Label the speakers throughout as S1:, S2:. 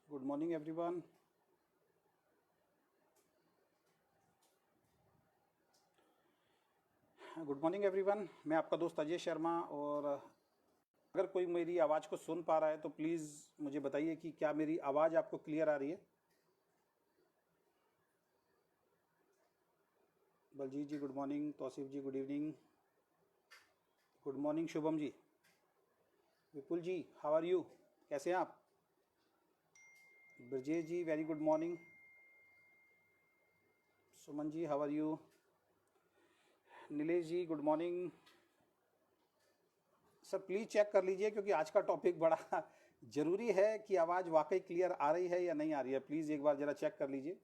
S1: Good morning everyone. मैं आपका दोस्त अजय शर्मा। और अगर कोई मेरी आवाज़ को सुन पा रहा है तो प्लीज़ मुझे बताइए कि क्या मेरी आवाज़ आपको क्लियर आ रही है। Baljeet ji good morning, Tauseef ji good evening, good morning Shubham ji, Vipul ji how are you, कैसे हैं आप। Brajesh ji very good morning, Suman ji how are you, Nilesh ji good morning. Sir please check कर लीजिए क्योंकि आज का टॉपिक बड़ा ज़रूरी है कि आवाज़ वाकई क्लियर आ रही है या नहीं आ रही है। प्लीज़ एक बार ज़रा चेक कर लीजिए।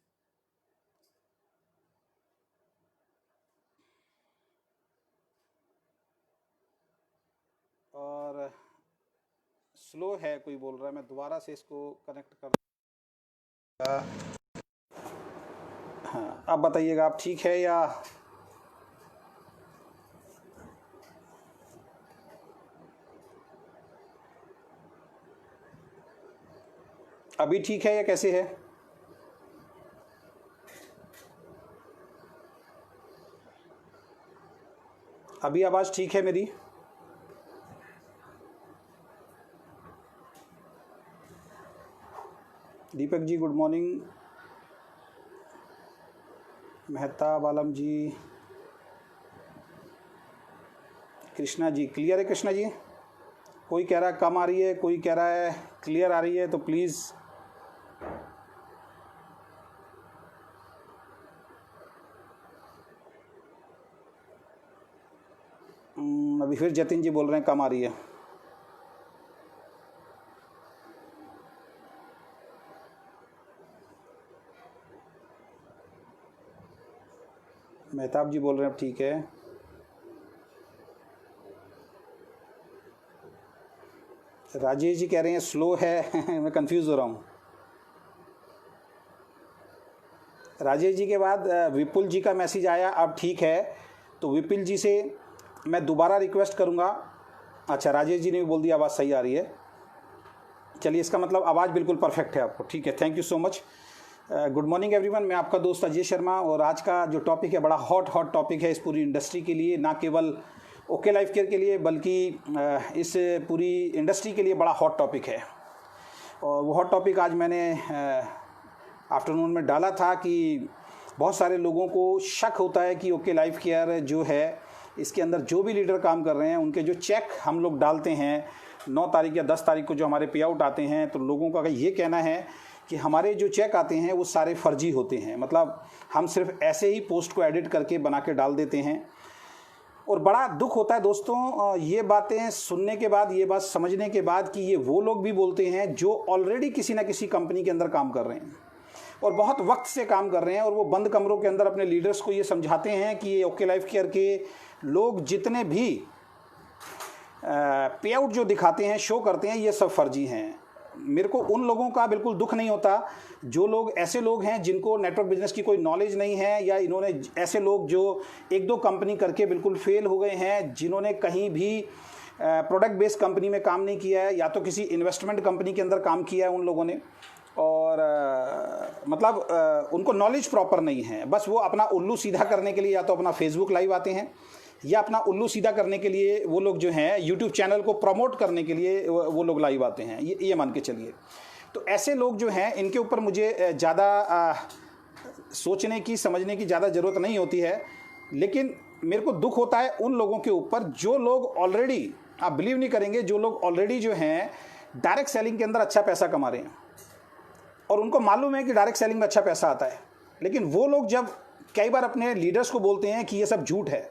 S1: और स्लो है कोई बोल रहा है, मैं दोबारा से इसको कनेक्ट कर। हाँ अब बताइएगा आप ठीक है या अभी ठीक है या कैसे है। अभी आवाज़ ठीक है मेरी। दीपक जी गुड मॉर्निंग, मेहताब आलम जी, कृष्णा जी क्लियर है। कृष्णा जी कोई कह रहा है कम आ रही है, कोई कह रहा है क्लियर आ रही है, तो प्लीज़ अभी फिर जतिन जी बोल रहे हैं कम आ रही है। मेहताब जी बोल रहे हैं अब ठीक है। राजेश जी कह रहे हैं स्लो है मैं कंफ्यूज हो रहा हूँ। राजेश जी के बाद विपुल जी का मैसेज आया अब ठीक है, तो विपुल जी से मैं दोबारा रिक्वेस्ट करूँगा। अच्छा राजेश जी ने भी बोल दिया आवाज़ सही आ रही है। चलिए इसका मतलब आवाज़ बिल्कुल परफेक्ट है आपको, ठीक है, thank you so much. Good morning everyone, मैं आपका दोस्त अजय शर्मा। और आज का जो टॉपिक है बड़ा हॉट टॉपिक है इस पूरी इंडस्ट्री के लिए, ना केवल ओके लाइफ केयर के लिए बल्कि इस पूरी इंडस्ट्री के लिए बड़ा हॉट टॉपिक है। और वो हॉट टॉपिक आज मैंने आफ्टरनून में डाला था कि बहुत सारे लोगों को शक होता है कि ओके लाइफ केयर जो है इसके अंदर जो भी लीडर काम कर रहे हैं उनके जो चेक हम लोग डालते हैं 9 तारीख या 10 तारीख को जो हमारे पे आउट आते हैं, तो लोगों का ये कहना है कि हमारे जो चेक आते हैं वो सारे फर्जी होते हैं। मतलब हम सिर्फ ऐसे ही पोस्ट को एडिट करके बना के डाल देते हैं। और बड़ा दुख होता है दोस्तों ये बातें सुनने के बाद, ये बात समझने के बाद कि ये वो लोग भी बोलते हैं जो ऑलरेडी किसी ना किसी कंपनी के अंदर काम कर रहे हैं और बहुत वक्त से काम कर रहे हैं, और वो बंद कमरों के अंदर अपने लीडर्स को ये समझाते हैं कि ये ओके लाइफ केयर के लोग जितने भी पे आउट जो दिखाते हैं, शो करते हैं, ये सब फर्जी हैं। मेरे को उन लोगों का बिल्कुल दुख नहीं होता जो लोग ऐसे लोग हैं जिनको नेटवर्क बिजनेस की कोई नॉलेज नहीं है, या इन्होंने ऐसे लोग जो 1-2 कंपनी करके बिल्कुल फेल हो गए हैं, जिन्होंने कहीं भी प्रोडक्ट बेस्ड कंपनी में काम नहीं किया है या तो किसी इन्वेस्टमेंट कंपनी के अंदर काम किया है उन लोगों ने, और उनको नॉलेज प्रॉपर नहीं है। बस वो अपना उल्लू सीधा करने के लिए या तो अपना फेसबुक लाइव आते हैं, या अपना उल्लू सीधा करने के लिए वो लोग जो हैं यूट्यूब चैनल को प्रमोट करने के लिए वो लोग लाइव आते हैं, ये मान के चलिए। तो ऐसे लोग जो हैं इनके ऊपर मुझे ज़्यादा सोचने की, समझने की ज़्यादा ज़रूरत नहीं होती है, लेकिन मेरे को दुख होता है उन लोगों के ऊपर जो लोग ऑलरेडी, आप बिलीव नहीं करेंगे, जो लोग ऑलरेडी जो हैं डायरेक्ट सेलिंग के अंदर अच्छा पैसा कमा रहे हैं और उनको मालूम है कि डायरेक्ट सेलिंग में अच्छा पैसा आता है, लेकिन वो लोग जब कई बार अपने लीडर्स को बोलते हैं कि ये सब झूठ है,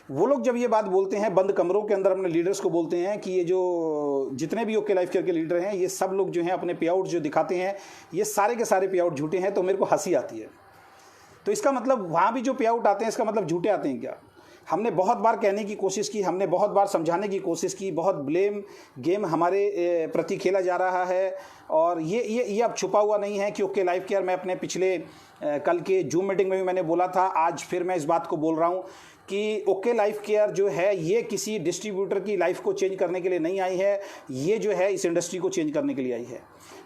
S1: वो लोग जब ये बात बोलते हैं बंद कमरों के अंदर अपने लीडर्स को बोलते हैं कि ये जो जितने भी ओके लाइफ केयर के लीडर हैं ये सब लोग जो हैं अपने पे आउट जो दिखाते हैं ये सारे के सारे पे आउट झूठे हैं, तो मेरे को हंसी आती है। तो इसका मतलब वहाँ भी जो पे आउट आते हैं इसका मतलब झूठे आते हैं क्या? हमने बहुत बार कहने की कोशिश की, हमने बहुत बार समझाने की कोशिश की, बहुत ब्लेम गेम हमारे प्रति खेला जा रहा है। और ये अब छुपा हुआ नहीं है कि ओके लाइफ केयर, मैं अपने पिछले कल के जूम मीटिंग में भी मैंने बोला था, आज फिर मैं इस बात को बोल रहा हूँ कि ओके लाइफ केयर जो है ये किसी डिस्ट्रीब्यूटर की लाइफ को चेंज करने के लिए नहीं आई है, ये जो है इस इंडस्ट्री को चेंज करने के लिए आई है।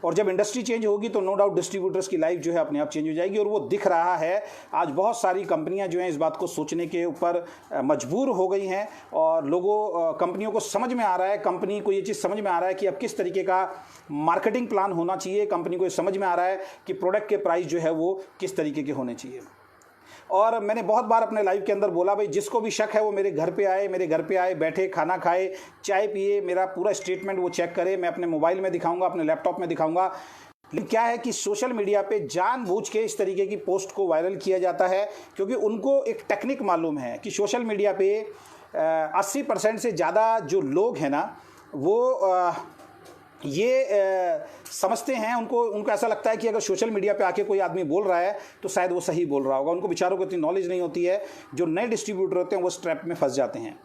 S1: और जब इंडस्ट्री चेंज होगी तो नो डाउट डिस्ट्रीब्यूटर्स की लाइफ जो है अपने आप चेंज हो जाएगी। और वो दिख रहा है, आज बहुत सारी कंपनियां जो हैं इस बात को सोचने के ऊपर मजबूर हो गई हैं और लोगों कंपनियों को समझ में आ रहा है, कंपनी को ये चीज़ समझ में आ रहा है कि अब किस तरीके का मार्केटिंग प्लान होना चाहिए, कंपनी को ये समझ में आ रहा है कि प्रोडक्ट के प्राइस जो है वो किस तरीके के होने चाहिए। और मैंने बहुत बार अपने लाइव के अंदर बोला, भाई जिसको भी शक है वो मेरे घर पे आए, बैठे खाना खाए, चाय पिए, मेरा पूरा स्टेटमेंट वो चेक करे, मैं अपने मोबाइल में दिखाऊंगा, अपने लैपटॉप में दिखाऊंगा। लेकिन क्या है कि सोशल मीडिया पे जानबूझ के इस तरीके की पोस्ट को वायरल किया जाता है, क्योंकि उनको एक टेक्निक मालूम है कि सोशल मीडिया पे 80% से ज़्यादा जो लोग हैं ना वो ये समझते हैं, उनको ऐसा लगता है कि अगर सोशल मीडिया पे आके कोई आदमी बोल रहा है तो शायद वो सही बोल रहा होगा। उनको बेचारों को इतनी नॉलेज नहीं होती है, जो नए डिस्ट्रीब्यूटर होते हैं वो इस ट्रैप में फंस जाते हैं।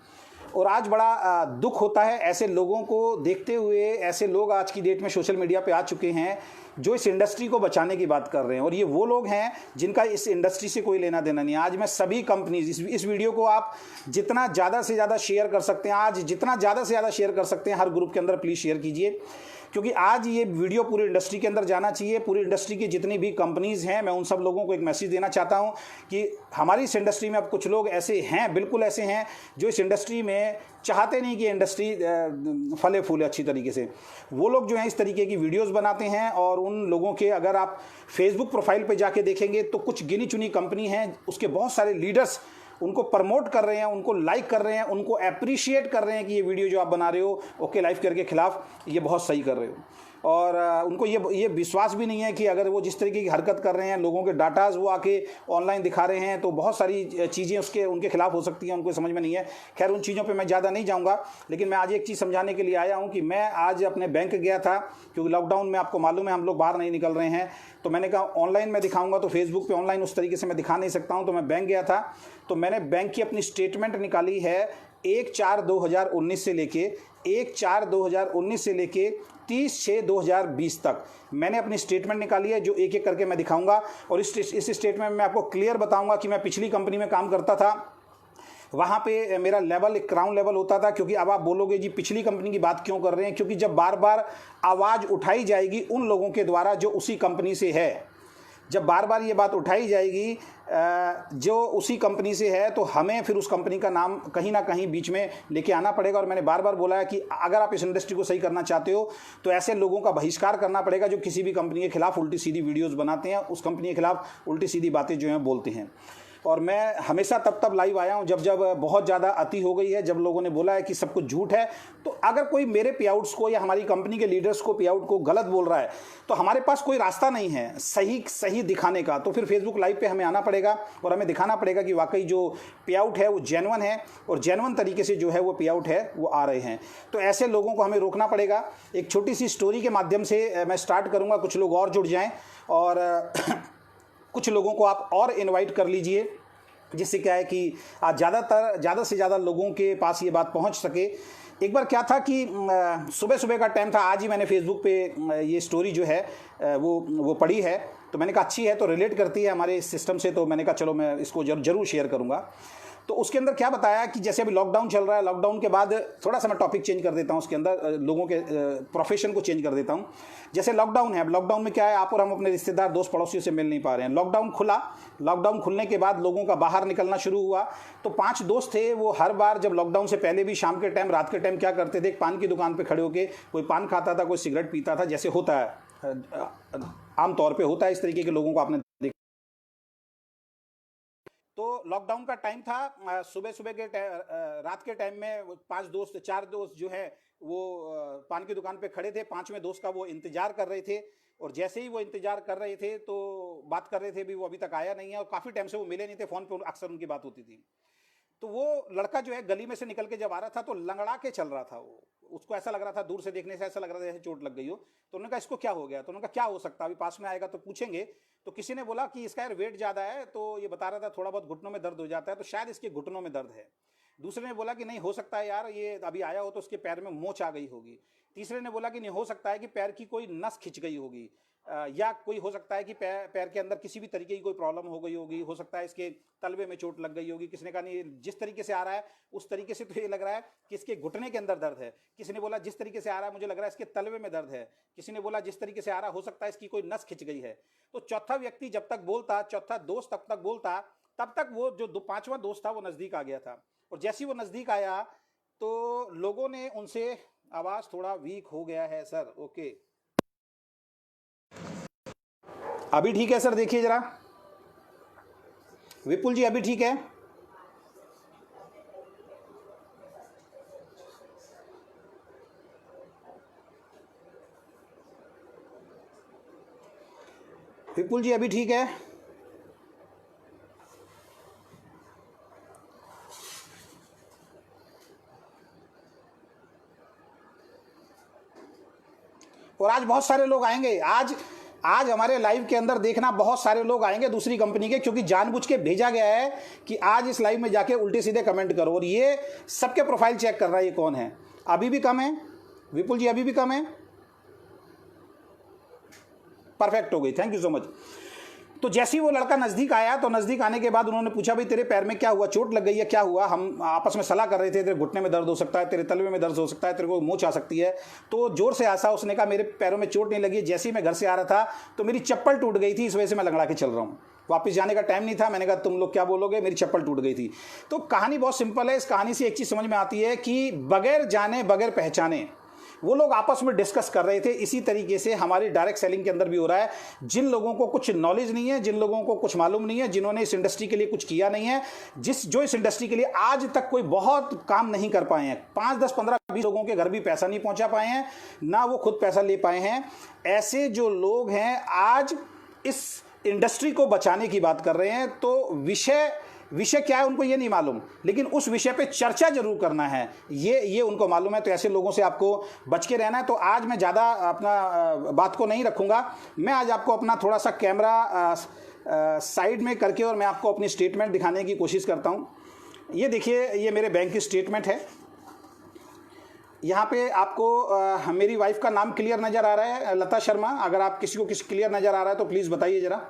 S1: और आज बड़ा दुख होता है ऐसे लोगों को देखते हुए। ऐसे लोग आज की डेट में सोशल मीडिया पे आ चुके हैं जो इस इंडस्ट्री को बचाने की बात कर रहे हैं, और ये वो लोग हैं जिनका इस इंडस्ट्री से कोई लेना देना नहीं है। आज मैं सभी कंपनीज, इस वीडियो को आप जितना ज़्यादा से ज़्यादा शेयर कर सकते हैं, आज जितना ज़्यादा से ज़्यादा शेयर कर सकते हैं हर ग्रुप के अंदर प्लीज़ शेयर कीजिए, क्योंकि आज ये वीडियो पूरी इंडस्ट्री के अंदर जाना चाहिए। पूरी इंडस्ट्री की जितनी भी कंपनीज़ हैं, मैं उन सब लोगों को एक मैसेज देना चाहता हूं कि हमारी इस इंडस्ट्री में अब कुछ लोग ऐसे हैं, बिल्कुल ऐसे हैं, जो इस इंडस्ट्री में चाहते नहीं कि इंडस्ट्री फले फूले अच्छी तरीके से। वो लोग जो हैं इस तरीके की वीडियोस बनाते हैं, और उन लोगों के अगर आप फेसबुक प्रोफाइल पे जाके देखेंगे तो कुछ गिनी चुनी कंपनी हैं, उसके बहुत सारे लीडर्स उनको प्रमोट कर रहे हैं, उनको लाइक कर रहे हैं, उनको अप्रिशिएट कर रहे हैं कि ये वीडियो जो आप बना रहे हो ओके लाइफ केयर के खिलाफ, ये बहुत सही कर रहे हो। और उनको ये विश्वास भी नहीं है कि अगर वो जिस तरीके की हरकत कर रहे हैं, लोगों के डाटाज वो आके ऑनलाइन दिखा रहे हैं, तो बहुत सारी चीज़ें उनके खिलाफ हो सकती हैं, उनको समझ में नहीं है। खैर उन चीज़ों पे मैं ज़्यादा नहीं जाऊँगा, लेकिन मैं आज एक चीज़ समझाने के लिए आया हूँ कि मैं आज अपने बैंक गया था, क्योंकि लॉकडाउन में आपको मालूम है हम लोग बाहर नहीं निकल रहे हैं, तो मैंने कहा ऑनलाइन में दिखाऊंगा, तो फेसबुक पे ऑनलाइन उस तरीके से मैं दिखा नहीं सकता हूँ, तो मैं बैंक गया था। तो मैंने बैंक की अपनी स्टेटमेंट निकाली है 1/4/2019 से लेके 1/4/2019 से लेके 30/6/2020 तक मैंने अपनी स्टेटमेंट निकाली है, जो एक एक करके मैं दिखाऊंगा। और इस स्टेटमेंट में मैं आपको क्लियर बताऊंगा कि मैं पिछली कंपनी में काम करता था, वहाँ पे मेरा लेवल एक क्राउन लेवल होता था। क्योंकि अब आप बोलोगे जी पिछली कंपनी की बात क्यों कर रहे हैं, क्योंकि जब बार बार आवाज़ उठाई जाएगी उन लोगों के द्वारा जो उसी कंपनी से है, जब बार बार ये बात उठाई जाएगी जो उसी कंपनी से है, तो हमें फिर उस कंपनी का नाम कहीं ना कहीं बीच में लेके आना पड़ेगा। और मैंने बार बार बोला है कि अगर आप इस इंडस्ट्री को सही करना चाहते हो तो ऐसे लोगों का बहिष्कार करना पड़ेगा जो किसी भी कंपनी के खिलाफ उल्टी सीधी वीडियोस बनाते हैं, उस कंपनी के खिलाफ उल्टी सीधी बातें जो हैं बोलते हैं। और मैं हमेशा तब लाइव आया हूं जब बहुत ज़्यादा अति हो गई है, जब लोगों ने बोला है कि सब कुछ झूठ है। तो अगर कोई मेरे पे आउट्स को या हमारी कंपनी के लीडर्स को पे आउट को गलत बोल रहा है, तो हमारे पास कोई रास्ता नहीं है सही दिखाने का। तो फिर फेसबुक लाइव पे हमें आना पड़ेगा और हमें दिखाना पड़ेगा कि वाकई जो पे आउट है वो जेन्युइन है, और जेन्युइन तरीके से जो है वो पे आउट है वो आ रहे हैं। तो ऐसे लोगों को हमें रोकना पड़ेगा। एक छोटी सी स्टोरी के माध्यम से मैं स्टार्ट करूँगा, कुछ लोग और जुड़ जाएँ और कुछ लोगों को आप और इन्वाइट कर लीजिए, जिससे क्या है कि आज ज़्यादा से ज़्यादा लोगों के पास ये बात पहुंच सके। एक बार क्या था कि सुबह का टाइम था, आज ही मैंने फेसबुक पे ये स्टोरी जो है वो पढ़ी है, तो मैंने कहा अच्छी है, तो रिलेट करती है हमारे सिस्टम से, तो मैंने कहा चलो मैं इसको जरूर शेयर करूँगा। तो उसके अंदर क्या बताया कि जैसे अभी लॉकडाउन चल रहा है, लॉकडाउन के बाद थोड़ा सा मैं टॉपिक चेंज कर देता हूँ, उसके अंदर लोगों के प्रोफेशन को चेंज कर देता हूँ। जैसे लॉकडाउन है, अब लॉकडाउन में क्या है, आप और हम अपने रिश्तेदार दोस्त पड़ोसियों से मिल नहीं पा रहे हैं। लॉकडाउन खुला, लॉकडाउन खुलने के बाद लोगों का बाहर निकलना शुरू हुआ। तो 5 दोस्त थे, वो हर बार जब लॉकडाउन से पहले भी शाम के टाइम, रात के टाइम क्या करते थे, एक पान की दुकान पर खड़े होकर कोई पान खाता था, कोई सिगरेट पीता था, जैसे होता है आमतौर पर होता है, इस तरीके के लोगों को आपने। तो लॉकडाउन का टाइम था, सुबह के रात के टाइम में 4 दोस्त जो है वो पान की दुकान पे खड़े थे। 5वें दोस्त का वो इंतजार कर रहे थे, और जैसे ही वो इंतजार कर रहे थे तो बात कर रहे थे भी वो अभी तक आया नहीं है, और काफ़ी टाइम से वो मिले नहीं थे, फ़ोन पे अक्सर उनकी बात होती थी। तो वो लड़का जो है गली में से निकल के जब आ रहा था तो लंगड़ा के चल रहा था वो, उसको ऐसा लग रहा था, दूर से देखने से ऐसा लग रहा था जैसे चोट लग गई हो। तो उन्होंने कहा इसको क्या हो गया, तो उन्होंने कहा क्या हो सकता है, अभी पास में आएगा तो पूछेंगे। तो किसी ने बोला कि इसका यार वेट ज़्यादा है, तो ये बता रहा था थोड़ा बहुत घुटनों में दर्द हो जाता है, तो शायद इसके घुटनों में दर्द है। दूसरे ने बोला कि नहीं हो सकता है यार, ये अभी आया हो तो उसके पैर में मोच आ गई होगी। तीसरे ने बोला कि नहीं, हो सकता है कि पैर की कोई नस खिंच गई होगी, या कोई हो सकता है कि पैर के अंदर किसी भी तरीके की कोई प्रॉब्लम हो गई होगी, हो सकता है इसके तलवे में चोट लग गई होगी। किसी ने कहा नहीं, जिस तरीके से आ रहा है उस तरीके से तो ये लग रहा है कि इसके घुटने के अंदर दर्द है। किसी ने बोला जिस तरीके से आ रहा है मुझे लग रहा है इसके तलवे में दर्द है। किसी ने बोला जिस तरीके से आ रहा है हो सकता है इसकी कोई नस खिंच गई है। तो चौथा व्यक्ति जब तक बोलता, चौथा दोस्त तब तक बोलता, तब तक वो जो पांचवा दोस्त था वो नजदीक आ गया था। और जैसे ही वो नजदीक आया तो लोगों ने उनसे, आवाज थोड़ा वीक हो गया है सर, ओके अभी ठीक है सर, देखिए जरा विपुल जी, अभी ठीक है? विपुल जी अभी ठीक है? और आज बहुत सारे लोग आएंगे, आज हमारे लाइव के अंदर देखना बहुत सारे लोग आएंगे दूसरी कंपनी के, क्योंकि जानबूझ के भेजा गया है कि आज इस लाइव में जाके उल्टे सीधे कमेंट करो। और ये सबके प्रोफाइल चेक कर रहा है ये कौन है। अभी भी कम है विपुल जी, अभी भी कम है? परफेक्ट हो गई, थैंक यू सो मच। तो जैसे ही वो लड़का नज़दीक आया तो नज़दीक आने के बाद उन्होंने पूछा भाई तेरे पैर में क्या हुआ, चोट लग गई है, क्या हुआ? हम आपस में सलाह कर रहे थे, तेरे घुटने में दर्द हो सकता है, तेरे तलवे में दर्द हो सकता है, तेरे को मोच आ सकती है। तो जोर से हंसा, उसने कहा मेरे पैरों में चोट नहीं लगी, जैसे ही मैं घर से आ रहा था तो मेरी चप्पल टूट गई थी, इस वजह से मैं लंगड़ा के चल रहा हूँ, वापस जाने का टाइम नहीं था। मैंने कहा तुम लोग क्या बोलोगे, मेरी चप्पल टूट गई थी। तो कहानी बहुत सिंपल है। इस कहानी से एक चीज़ समझ में आती है कि बगैर जाने बगैर पहचाने वो लोग आपस में डिस्कस कर रहे थे। इसी तरीके से हमारी डायरेक्ट सेलिंग के अंदर भी हो रहा है। जिन लोगों को कुछ नॉलेज नहीं है, जिन लोगों को कुछ मालूम नहीं है, जिन्होंने इस इंडस्ट्री के लिए कुछ किया नहीं है, जो इस इंडस्ट्री के लिए आज तक कोई बहुत काम नहीं कर पाए हैं, 5, 10, 15, 20 लोगों के घर भी पैसा नहीं पहुंचा पाए हैं, ना वो खुद पैसा ले पाए हैं, ऐसे जो लोग हैं आज इस इंडस्ट्री को बचाने की बात कर रहे हैं। तो विषय क्या है उनको ये नहीं मालूम, लेकिन उस विषय पे चर्चा जरूर करना है, ये उनको मालूम है। तो ऐसे लोगों से आपको बच के रहना है। तो आज मैं ज़्यादा अपना बात को नहीं रखूँगा। मैं आज आपको अपना थोड़ा सा कैमरा साइड में करके और मैं आपको अपनी स्टेटमेंट दिखाने की कोशिश करता हूँ। ये देखिए, ये मेरे बैंक की स्टेटमेंट है। यहाँ पे आपको मेरी वाइफ का नाम क्लियर नज़र आ रहा है, लता शर्मा। अगर आप किसी को क्लियर नज़र आ रहा है तो प्लीज़ बताइए ज़रा।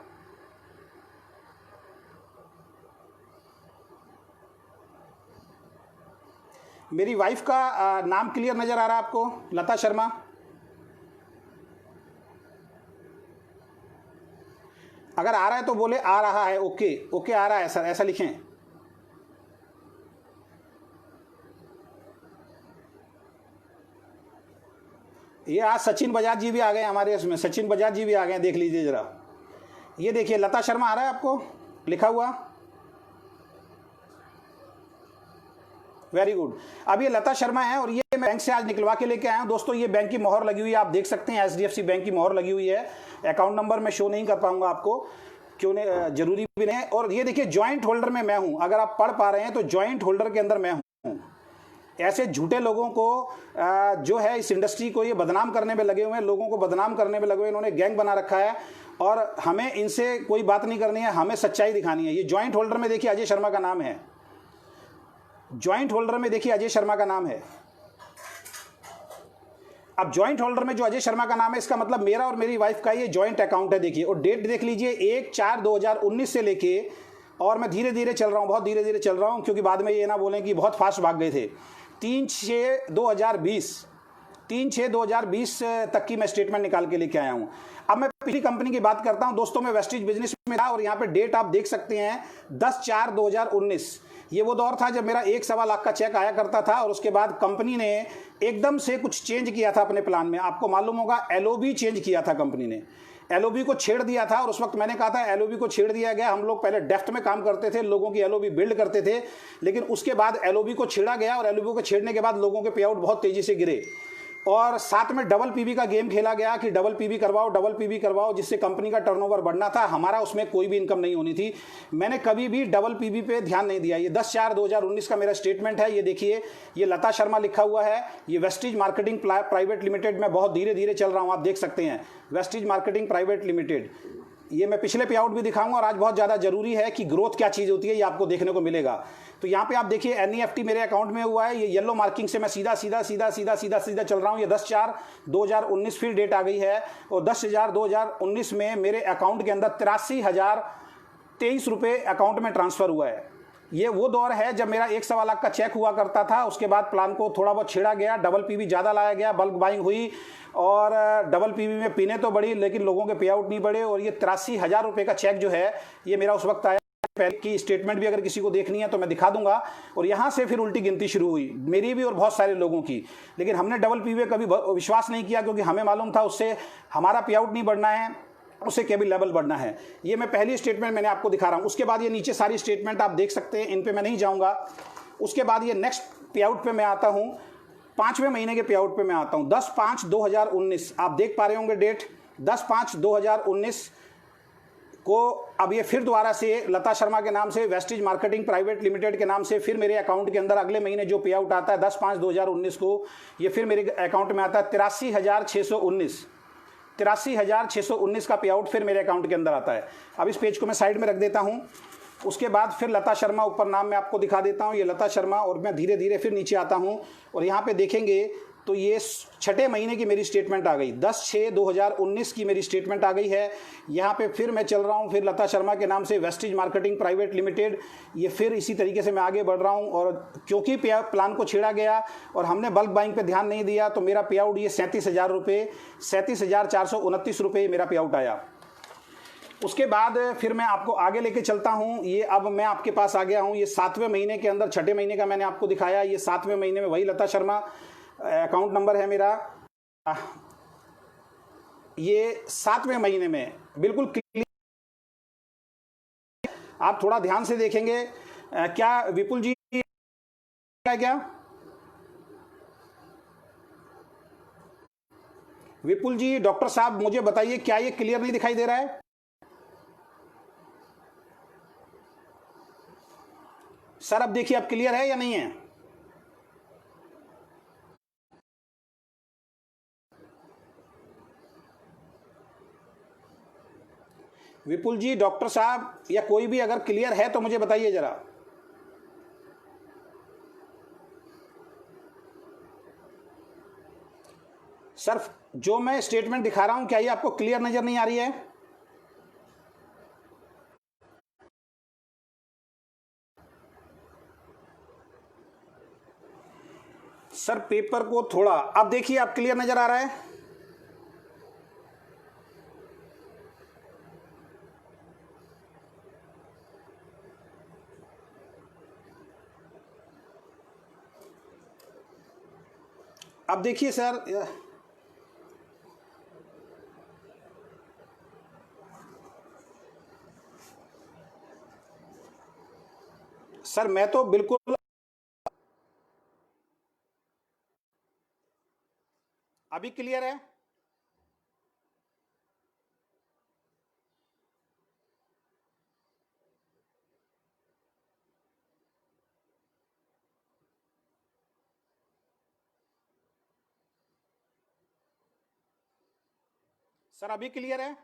S1: मेरी वाइफ का नाम क्लियर नज़र आ रहा है आपको, लता शर्मा? अगर आ रहा है तो बोले आ रहा है, ओके ओके आ रहा है सर, ऐसा लिखें। ये आज सचिन बजाज जी भी आ गए हमारे इसमें, सचिन बजाज जी भी आ गए, देख लीजिए ज़रा। ये देखिए लता शर्मा आ रहा है आपको लिखा हुआ, वेरी गुड। अब ये लता शर्मा है और ये मैं बैंक से आज निकलवा के लेके आया हूँ। दोस्तों ये बैंक की मोहर लगी हुई है, आप देख सकते हैं HDFC बैंक की मोहर लगी हुई है। अकाउंट नंबर मैं शो नहीं कर पाऊंगा आपको, क्यों नहीं, जरूरी भी नहीं है। और ये देखिए जॉइंट होल्डर में मैं हूँ, अगर आप पढ़ पा रहे हैं तो जॉइंट होल्डर के अंदर मैं हूँ। ऐसे झूठे लोगों को जो है इस इंडस्ट्री को ये बदनाम करने में लगे हुए हैं, लोगों को बदनाम करने में लगे हुए, इन्होंने गैंग बना रखा है और हमें इनसे कोई बात नहीं करनी है, हमें सच्चाई दिखानी है। ये जॉइंट होल्डर में देखिए अजय शर्मा का नाम है, जॉइंट होल्डर में देखिए अजय शर्मा का नाम है। अब जॉइंट होल्डर में जो अजय शर्मा का नाम है, इसका मतलब मेरा और मेरी वाइफ का ये जॉइंट अकाउंट है। देखिए और डेट देख लीजिए 1/4/2019 से लेके, और मैं धीरे धीरे चल रहा हूँ, बहुत धीरे धीरे चल रहा हूँ, क्योंकि बाद में ये ना बोलें कि बहुत फास्ट भाग गए थे। 3/6/2020 तक की मैं स्टेटमेंट निकाल के लेके आया हूँ। अब मैं पिछली कंपनी की बात करता हूँ दोस्तों, मैं वेस्टिज बिजनेस में था और यहाँ पे डेट आप देख सकते हैं 10/4/2019। ये वो दौर था जब मेरा 1.25 लाख का चेक आया करता था और उसके बाद कंपनी ने एकदम से कुछ चेंज किया था अपने प्लान में। आपको मालूम होगा LOB चेंज किया था कंपनी ने, LOB को छेड़ दिया था। और उस वक्त मैंने कहा था LOB को छेड़ दिया गया। हम लोग पहले डेफ्ट में काम करते थे, लोगों की LOB बिल्ड करते थे, लेकिन उसके बाद LOB को छेड़ा गया और LOB को छेड़ने के बाद लोगों के पे आउट बहुत तेजी से गिरे। और साथ में डबल PB का गेम खेला गया कि डबल PB करवाओ, जिससे कंपनी का टर्नओवर बढ़ना था। हमारा उसमें कोई भी इनकम नहीं होनी थी। मैंने कभी भी डबल PB पे ध्यान नहीं दिया। ये 10/4/2019 का मेरा स्टेटमेंट है। ये देखिए, ये लता शर्मा लिखा हुआ है। ये वेस्टिज मार्केटिंग प्राइवेट लिमिटेड में बहुत धीरे धीरे चल रहा हूँ, आप देख सकते हैं, वेस्टिज मार्केटिंग प्राइवेट लिमिटेड। ये मैं पिछले पे आउट भी दिखाऊंगा और आज बहुत ज़्यादा जरूरी है कि ग्रोथ क्या चीज़ होती है ये आपको देखने को मिलेगा। तो यहाँ पे आप देखिए एनईएफटी मेरे अकाउंट में हुआ है, ये येलो मार्किंग से मैं सीधा सीधा सीधा सीधा सीधा सीधा चल रहा हूँ। ये 10/4/2019 फिर डेट आ गई है और 10/4/2019 में मेरे अकाउंट के अंदर 83,023 रुपये अकाउंट में ट्रांसफ़र हुआ है। ये वो दौर है जब मेरा 1.25 लाख का चेक हुआ करता था। उसके बाद प्लान को थोड़ा बहुत छेड़ा गया, डबल पीवी ज़्यादा लाया गया, बल्क बाइंग हुई और डबल पीवी में पीने तो बढ़ी लेकिन लोगों के पे आउट नहीं बढ़े। और ये 83,000 रुपये का चेक जो है ये मेरा उस वक्त आया। पहले की स्टेटमेंट भी अगर किसी को देखनी है तो मैं दिखा दूंगा। और यहाँ से फिर उल्टी गिनती शुरू हुई मेरी भी और बहुत सारे लोगों की। लेकिन हमने डबल पीवी कभी विश्वास नहीं किया क्योंकि हमें मालूम था उससे हमारा पे आउट नहीं बढ़ना है, उससे केवल लेवल बढ़ना है। ये मैं पहली स्टेटमेंट मैंने आपको दिखा रहा हूँ। उसके बाद ये नीचे सारी स्टेटमेंट आप देख सकते हैं, इन पे मैं नहीं जाऊँगा। उसके बाद ये नेक्स्ट पे आउट पे मैं आता हूँ, 5वें महीने के पे आउट पे मैं आता हूँ। 10/5/2019 आप देख पा रहे होंगे डेट, 10/5/2019 को अब ये फिर दोबारा से लता शर्मा के नाम से वेस्टिज मार्केटिंग प्राइवेट लिमिटेड के नाम से फिर मेरे अकाउंट के अंदर अगले महीने जो पे आउट आता है 10/5/2019 को, ये फिर मेरे अकाउंट में आता है 83,619 का पे आउट फिर मेरे अकाउंट के अंदर आता है। अब इस पेज को मैं साइड में रख देता हूँ। उसके बाद फिर लता शर्मा ऊपर नाम मैं आपको दिखा देता हूँ, ये लता शर्मा। और मैं धीरे धीरे फिर नीचे आता हूँ और यहाँ पे देखेंगे तो ये 6ठे महीने की मेरी स्टेटमेंट आ गई, 10/6/2019 की मेरी स्टेटमेंट आ गई है। यहाँ पे फिर मैं चल रहा हूँ, फिर लता शर्मा के नाम से वेस्टिज मार्केटिंग प्राइवेट लिमिटेड, ये फिर इसी तरीके से मैं आगे बढ़ रहा हूँ। और क्योंकि प्लान को छेड़ा गया और हमने बल्क बाइंग पे ध्यान नहीं दिया तो मेरा पे आउट ये 37,000 रुपये, 37,429 रुपये मेरा पे आउट आया। उसके बाद फिर मैं आपको आगे लेके चलता हूँ। ये अब मैं आपके पास आ गया हूँ, ये 7वें महीने के अंदर 6ठे महीने का मैंने आपको दिखाया। ये 7वें महीने में वही लता शर्मा अकाउंट नंबर है मेरा। ये 7वें महीने में बिल्कुल क्लियर, आप थोड़ा ध्यान से देखेंगे। क्या विपुल जी क्या विपुल जी डॉक्टर साहब मुझे बताइए क्या ये क्लियर नहीं दिखाई दे रहा है? सर अब देखिए अब क्लियर है या नहीं है? विपुल जी डॉक्टर साहब या कोई भी अगर क्लियर है तो मुझे बताइए जरा। सर जो मैं स्टेटमेंट दिखा रहा हूं क्या ये आपको क्लियर नजर नहीं आ रही है? सर पेपर को थोड़ा अब देखिए, आप क्लियर नजर आ रहा है? अब देखिए सर, सर मैं तो बिल्कुल, अभी क्लियर है? सर अभी क्लियर है?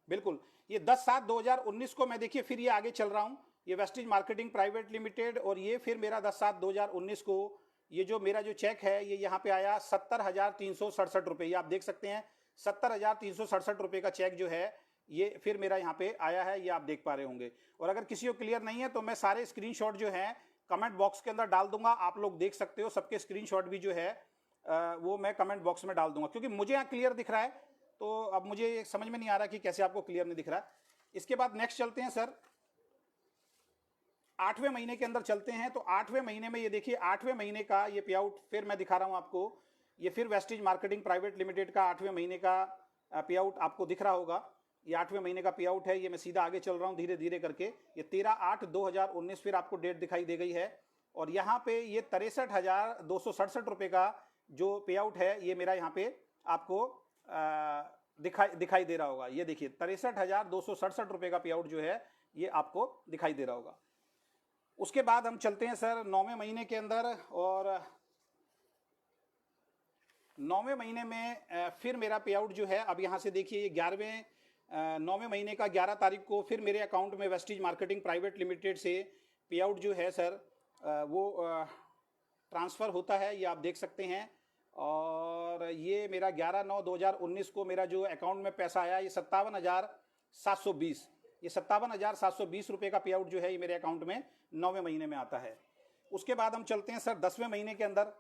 S1: बिल्कुल। ये 10/7/2019 को मैं देखिए फिर ये आगे चल रहा हूँ, ये वेस्टिज मार्केटिंग प्राइवेट लिमिटेड। और ये फिर मेरा 10/7/2019 को ये जो मेरा जो चेक है ये यहाँ पे आया 70,367 रुपये। ये आप देख सकते हैं 70,367 रुपये का चेक जो है ये फिर मेरा यहाँ पे आया है, ये आप देख पा रहे होंगे। और अगर किसी को क्लियर नहीं है तो मैं सारे स्क्रीनशॉट जो हैं कमेंट बॉक्स के अंदर डाल दूंगा, आप लोग देख सकते हो। सबके स्क्रीनशॉट भी जो है वो मैं कमेंट बॉक्स में डाल दूंगा क्योंकि मुझे यहाँ क्लियर दिख रहा है। तो अब मुझे समझ में नहीं आ रहा कि कैसे आपको क्लियर नहीं दिख रहा। इसके बाद नेक्स्ट चलते हैं सर, 8वें महीने के अंदर चलते हैं। तो 8वें महीने में ये देखिए 8वें महीने का ये पे आउट फिर मैं दिखा रहा हूं आपको। ये फिर वेस्टिज मार्केटिंग प्राइवेट लिमिटेड का 8वें महीने का पे आउट आपको दिख रहा होगा। ये 8वें महीने का पे आउट है। ये मैं सीधा आगे चल रहा हूँ धीरे धीरे करके। ये 13/8/2019 फिर आपको डेट दिखाई दे गई है। और यहाँ पे ये 63,267 रुपये का जो पे आउट है ये मेरा यहाँ पे आपको दिखाई दे रहा होगा। ये देखिए 63,267 रुपये का पे आउट जो है ये आपको दिखाई दे रहा होगा। उसके बाद हम चलते हैं सर 9वें महीने के अंदर। और 9वें महीने में फिर मेरा पे आउट जो है, अब यहाँ से देखिए ये 9वें महीने का 11 तारीख को फिर मेरे अकाउंट में वेस्टीज मार्केटिंग प्राइवेट लिमिटेड से पे आउट जो है सर वो ट्रांसफ़र होता है, ये आप देख सकते हैं। और ये मेरा 11/9/2019 को मेरा जो अकाउंट में पैसा आया ये 57,720, ये 57,720 रुपये का पे आउट जो है ये मेरे अकाउंट में 9वें महीने में आता है। उसके बाद हम चलते हैं सर 10वें महीने के अंदर।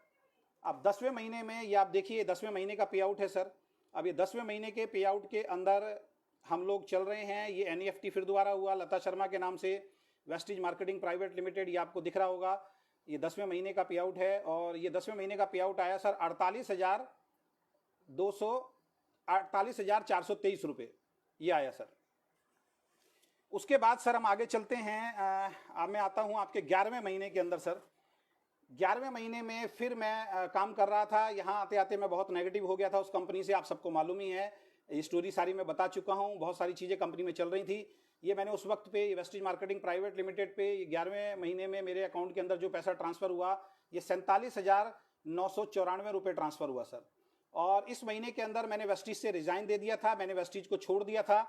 S1: अब 10वें महीने में ये आप देखिए 10वें महीने का पे आउट है सर। अब ये 10वें महीने के पे आउट के अंदर हम लोग चल रहे हैं, ये NEFT फिर दोबारा हुआ लता शर्मा के नाम से, वेस्टीज मार्केटिंग प्राइवेट लिमिटेड, ये आपको दिख रहा होगा, ये 10वें महीने का पे आउट है। और ये 10वें महीने का पे आउट आया सर 48,423 रुपये, ये आया सर। उसके बाद सर हम आगे चलते हैं, अब मैं आता हूँ आपके 11वें महीने के अंदर सर। 11वें महीने में फिर मैं काम कर रहा था, यहाँ आते आते मैं बहुत नेगेटिव हो गया था उस कंपनी से, आप सबको मालूम ही है, ये स्टोरी सारी मैं बता चुका हूँ, बहुत सारी चीज़ें कंपनी में चल रही थी। ये मैंने उस वक्त पे वेस्टीज मार्केटिंग प्राइवेट लिमिटेड पे 11वें महीने में मेरे अकाउंट के अंदर जो पैसा ट्रांसफ़र हुआ ये 47,994 रुपये ट्रांसफ़र हुआ सर। और इस महीने के अंदर मैंने वेस्टीज से रिज़ाइन दे दिया था, मैंने वेस्टीज को छोड़ दिया था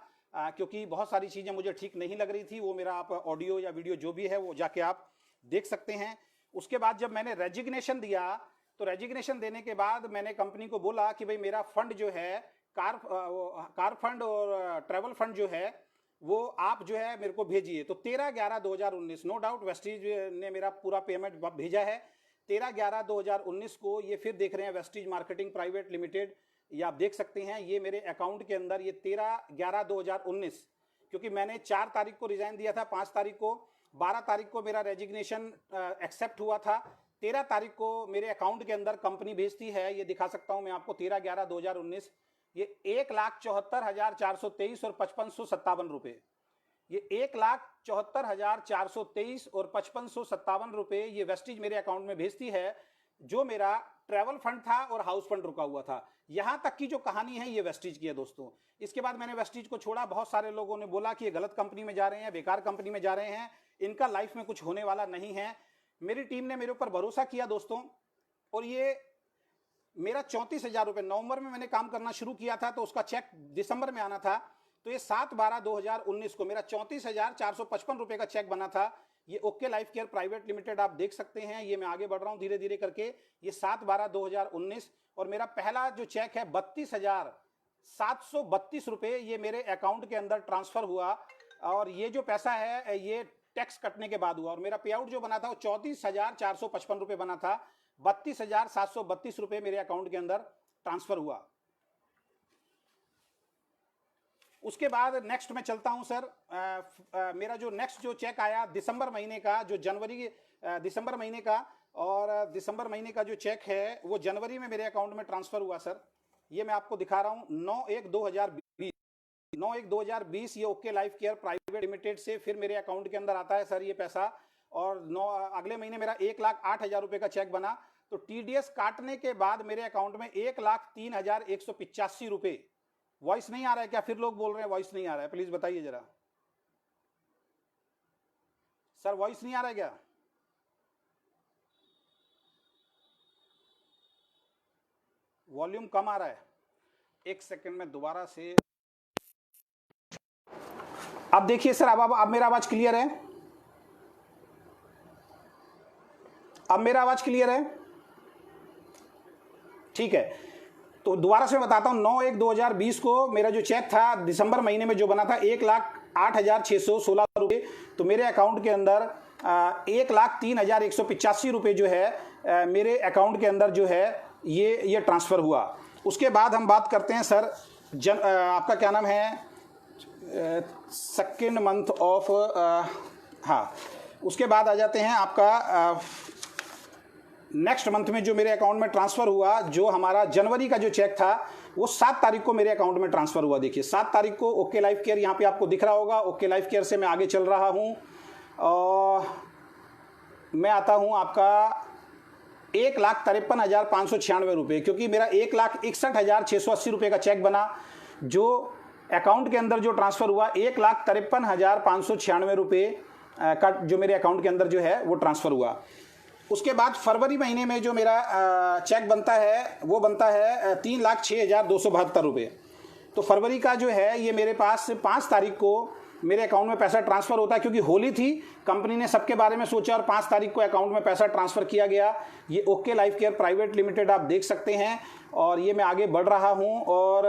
S1: क्योंकि बहुत सारी चीज़ें मुझे ठीक नहीं लग रही थी। वो मेरा आप ऑडियो या वीडियो जो भी है वो जाके आप देख सकते हैं। उसके बाद जब मैंने रेजिग्नेशन दिया तो रेजिग्नेशन देने के बाद मैंने कंपनी को बोला कि भाई मेरा फंड जो है कार फंड और ट्रैवल फंड जो है वो आप जो है मेरे को भेजिए। तो 13/11/2019 नो डाउट वेस्टीज ने मेरा पूरा पेमेंट भेजा है। 13/11/2019 को ये फिर देख रहे हैं वेस्टीज मार्केटिंग प्राइवेट लिमिटेड, ये आप देख सकते हैं ये मेरे अकाउंट के अंदर ये 13/11/2019, क्योंकि मैंने 4 तारीख को रिजाइन दिया था, 5 तारीख को, 12 तारीख को मेरा रेजिग्नेशन एक्सेप्ट हुआ था, 13 तारीख को मेरे अकाउंट के अंदर कंपनी भेजती है, ये दिखा सकता हूं मैं आपको 13/11/2019, ये 1,74,423 और 5557 रुपये, ये 1,74,423 और 5557 रुपये ये वेस्टीज मेरे अकाउंट में भेजती है, जो मेरा ट्रैवल फंड था और हाउस फंड रुका हुआ था। यहां तक की जो कहानी है ये वेस्टीज की है दोस्तों। इसके बाद मैंने वेस्टीज को छोड़ा, बहुत सारे लोगों ने बोला कि ये गलत कंपनी में जा रहे हैं, बेकार कंपनी में जा रहे हैं, इनका लाइफ में कुछ होने वाला नहीं है। मेरी टीम ने मेरे ऊपर भरोसा किया दोस्तों, और ये मेरा 34,000 रुपये, नवंबर में मैंने काम करना शुरू किया था तो उसका चेक दिसंबर में आना था, तो ये 7/12/2019 को मेरा 34,455 रुपये का चेक बना था। ये okay life care private limited आप देख सकते हैं, ये मैं आगे बढ़ रहा हूँ धीरे धीरे करके, ये 7/12/2019, और मेरा पहला जो चेक है 32,732 रुपये ये मेरे अकाउंट के अंदर ट्रांसफर हुआ, और ये जो पैसा है ये टैक्स कटने के बाद हुआ, और मेरा पे आउट जो बना था वो 34,455 रुपये बना था, 32,732 रुपये मेरे अकाउंट के अंदर ट्रांसफर हुआ। उसके बाद नेक्स्ट में चलता हूं सर, मेरा जो नेक्स्ट जो चेक आया दिसंबर महीने का, जो दिसंबर महीने का, और दिसंबर महीने का जो चेक है वो जनवरी में मेरे अकाउंट में ट्रांसफर हुआ सर। ये मैं आपको दिखा रहा हूं, 9/1/2020 ये okay life care private limited से फिर मेरे अकाउंट के अंदर आता है सर ये पैसा, और अगले महीने मेरा 1,08,000 रुपये का चेक बना, तो TDS काटने के बाद मेरे अकाउंट में 1,03,185 रुपये। वॉइस नहीं आ रहा है क्या? फिर लोग बोल रहे हैं वॉइस नहीं आ रहा है, प्लीज बताइए जरा सर, वॉइस नहीं आ रहा है क्या? वॉल्यूम कम आ रहा है, एक सेकंड में दोबारा से। अब देखिए सर, अब मेरा आवाज क्लियर है? अब मेरा आवाज क्लियर है? ठीक है, तो दोबारा से बताता हूं, 9/1/2020 को मेरा जो चेक था दिसंबर महीने में जो बना था 1,08,616 रुपये, तो मेरे अकाउंट के अंदर 1,03,185 रुपये जो है मेरे अकाउंट के अंदर जो है ये ट्रांसफ़र हुआ। उसके बाद हम बात करते हैं सर आपका क्या नाम है, सेकेंड मंथ ऑफ, हाँ, उसके बाद आ जाते हैं आपका नेक्स्ट मंथ में जो मेरे अकाउंट में ट्रांसफ़र हुआ, जो हमारा जनवरी का जो चेक था वो 7 तारीख को मेरे अकाउंट में ट्रांसफ़र हुआ। देखिए 7 तारीख को ओके लाइफ केयर, यहाँ पे आपको दिख रहा होगा, ओके लाइफ केयर से मैं आगे चल रहा हूँ और मैं आता हूँ आपका 1,53,596 रुपये, क्योंकि मेरा 1,61,680 रुपये का चेक बना, जो अकाउंट के अंदर जो ट्रांसफ़र हुआ 1,53,596 रुपये का जो मेरे अकाउंट के अंदर जो है वो ट्रांसफ़र हुआ। उसके बाद फरवरी महीने में जो मेरा चेक बनता है वो बनता है 3,06,272 रुपये। तो फरवरी का जो है ये मेरे पास 5 तारीख को मेरे अकाउंट में पैसा ट्रांसफ़र होता है, क्योंकि होली थी, कंपनी ने सबके बारे में सोचा और 5 तारीख को अकाउंट में पैसा ट्रांसफ़र किया गया। ये okay life care private limited आप देख सकते हैं। और ये मैं आगे बढ़ रहा हूँ और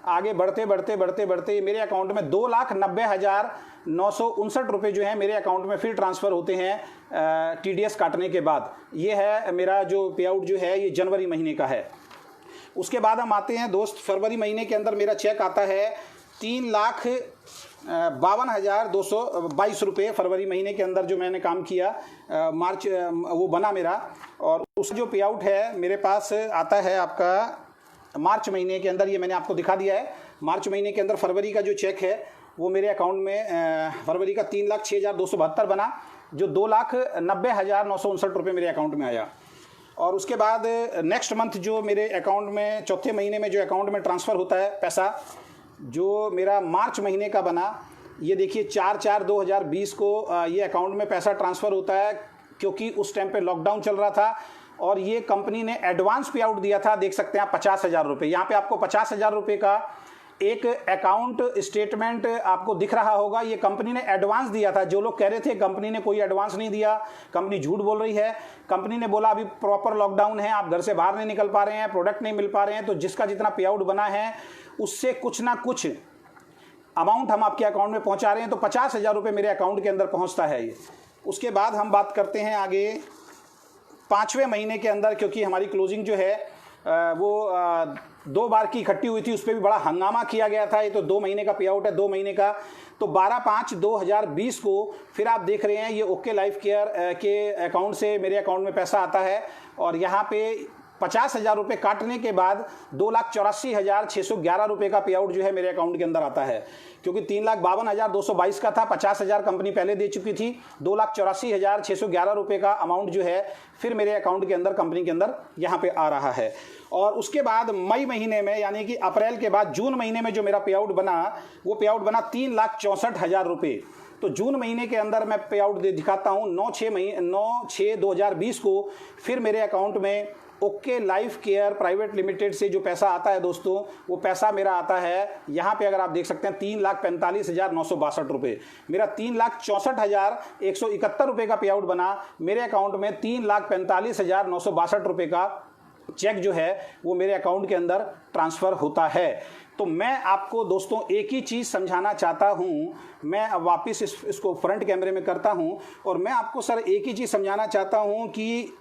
S1: आगे बढ़ते बढ़ते बढ़ते बढ़ते मेरे अकाउंट में 2,90,959 रुपये जो है मेरे अकाउंट में फिर ट्रांसफ़र होते हैं TDS काटने के बाद। ये है मेरा जो पे आउट जो है ये जनवरी महीने का है। उसके बाद हम आते हैं दोस्त, फरवरी महीने के अंदर मेरा चेक आता है 3,52,222 रुपये। फरवरी महीने के अंदर जो मैंने काम किया मार्च वो बना मेरा, और उस जो पे आउट है मेरे पास आता है आपका मार्च महीने के अंदर। ये मैंने आपको दिखा दिया है। मार्च महीने के अंदर फरवरी का जो चेक है वो मेरे अकाउंट में फरवरी का 3,06,272 बना, जो 2,90,959 रुपये मेरे अकाउंट में आया। और उसके बाद नेक्स्ट मंथ जो मेरे अकाउंट में चौथे महीने में जो अकाउंट में ट्रांसफ़र होता है पैसा, जो मेरा मार्च महीने का बना, ये देखिए 4/4/2020 को ये अकाउंट में पैसा ट्रांसफ़र होता है, क्योंकि उस टाइम पे लॉकडाउन चल रहा था और ये कंपनी ने एडवांस पे आउट दिया था। देख सकते हैं आप 50,000 रुपये, यहाँ पे आपको 50,000 रुपये का एक अकाउंट स्टेटमेंट आपको दिख रहा होगा। ये कंपनी ने एडवांस दिया था। जो लोग कह रहे थे कंपनी ने कोई एडवांस नहीं दिया, कंपनी झूठ बोल रही है, कंपनी ने बोला अभी प्रॉपर लॉकडाउन है, आप घर से बाहर नहीं निकल पा रहे हैं, प्रोडक्ट नहीं मिल पा रहे हैं, तो जिसका जितना पे आउट बना है उससे कुछ ना कुछ अमाउंट हम आपके अकाउंट में पहुंचा रहे हैं। तो 50,000 रुपये मेरे अकाउंट के अंदर पहुंचता है ये। उसके बाद हम बात करते हैं आगे 5वें महीने के अंदर, क्योंकि हमारी क्लोजिंग जो है वो 2 बार की इकट्ठी हुई थी, उस पर भी बड़ा हंगामा किया गया था। ये तो 2 महीने का पे आउट है, 2 महीने का। तो 12/5/2020 को फिर आप देख रहे हैं ये ओके लाइफ केयर के अकाउंट से मेरे अकाउंट में पैसा आता है, और यहाँ पे 50,000 रुपये काटने के बाद 2,84,611 रुपये का पे आउट जो है मेरे अकाउंट के अंदर आता है, क्योंकि 3,52,222 का था, 50,000 कंपनी पहले दे चुकी थी। 2,84,611 रुपये का अमाउंट जो है फिर मेरे अकाउंट के अंदर कंपनी के अंदर यहाँ पे आ रहा है। और उसके बाद मई महीने में, यानी कि अप्रैल के बाद जून महीने में जो मेरा पे आउट बना, वो पे आउट बना 3,64,000 रुपये। तो जून महीने के अंदर मैं पे आउट दिखाता हूँ 9/6/2020 को फिर मेरे अकाउंट में okay life care private limited से जो पैसा आता है दोस्तों, वो पैसा मेरा आता है यहाँ पे अगर आप देख सकते हैं 3,45,962 रुपये। मेरा 3,64,171 रुपये का पे आउट बना। मेरे अकाउंट में 3,45,962 रुपये का चेक जो है वो मेरे अकाउंट के अंदर ट्रांसफ़र होता है। तो मैं आपको दोस्तों एक ही चीज़ समझाना चाहता हूँ, मैं अब वापस इसको फ्रंट कैमरे में करता हूँ, और मैं आपको सर एक ही चीज़ समझाना चाहता हूँ कि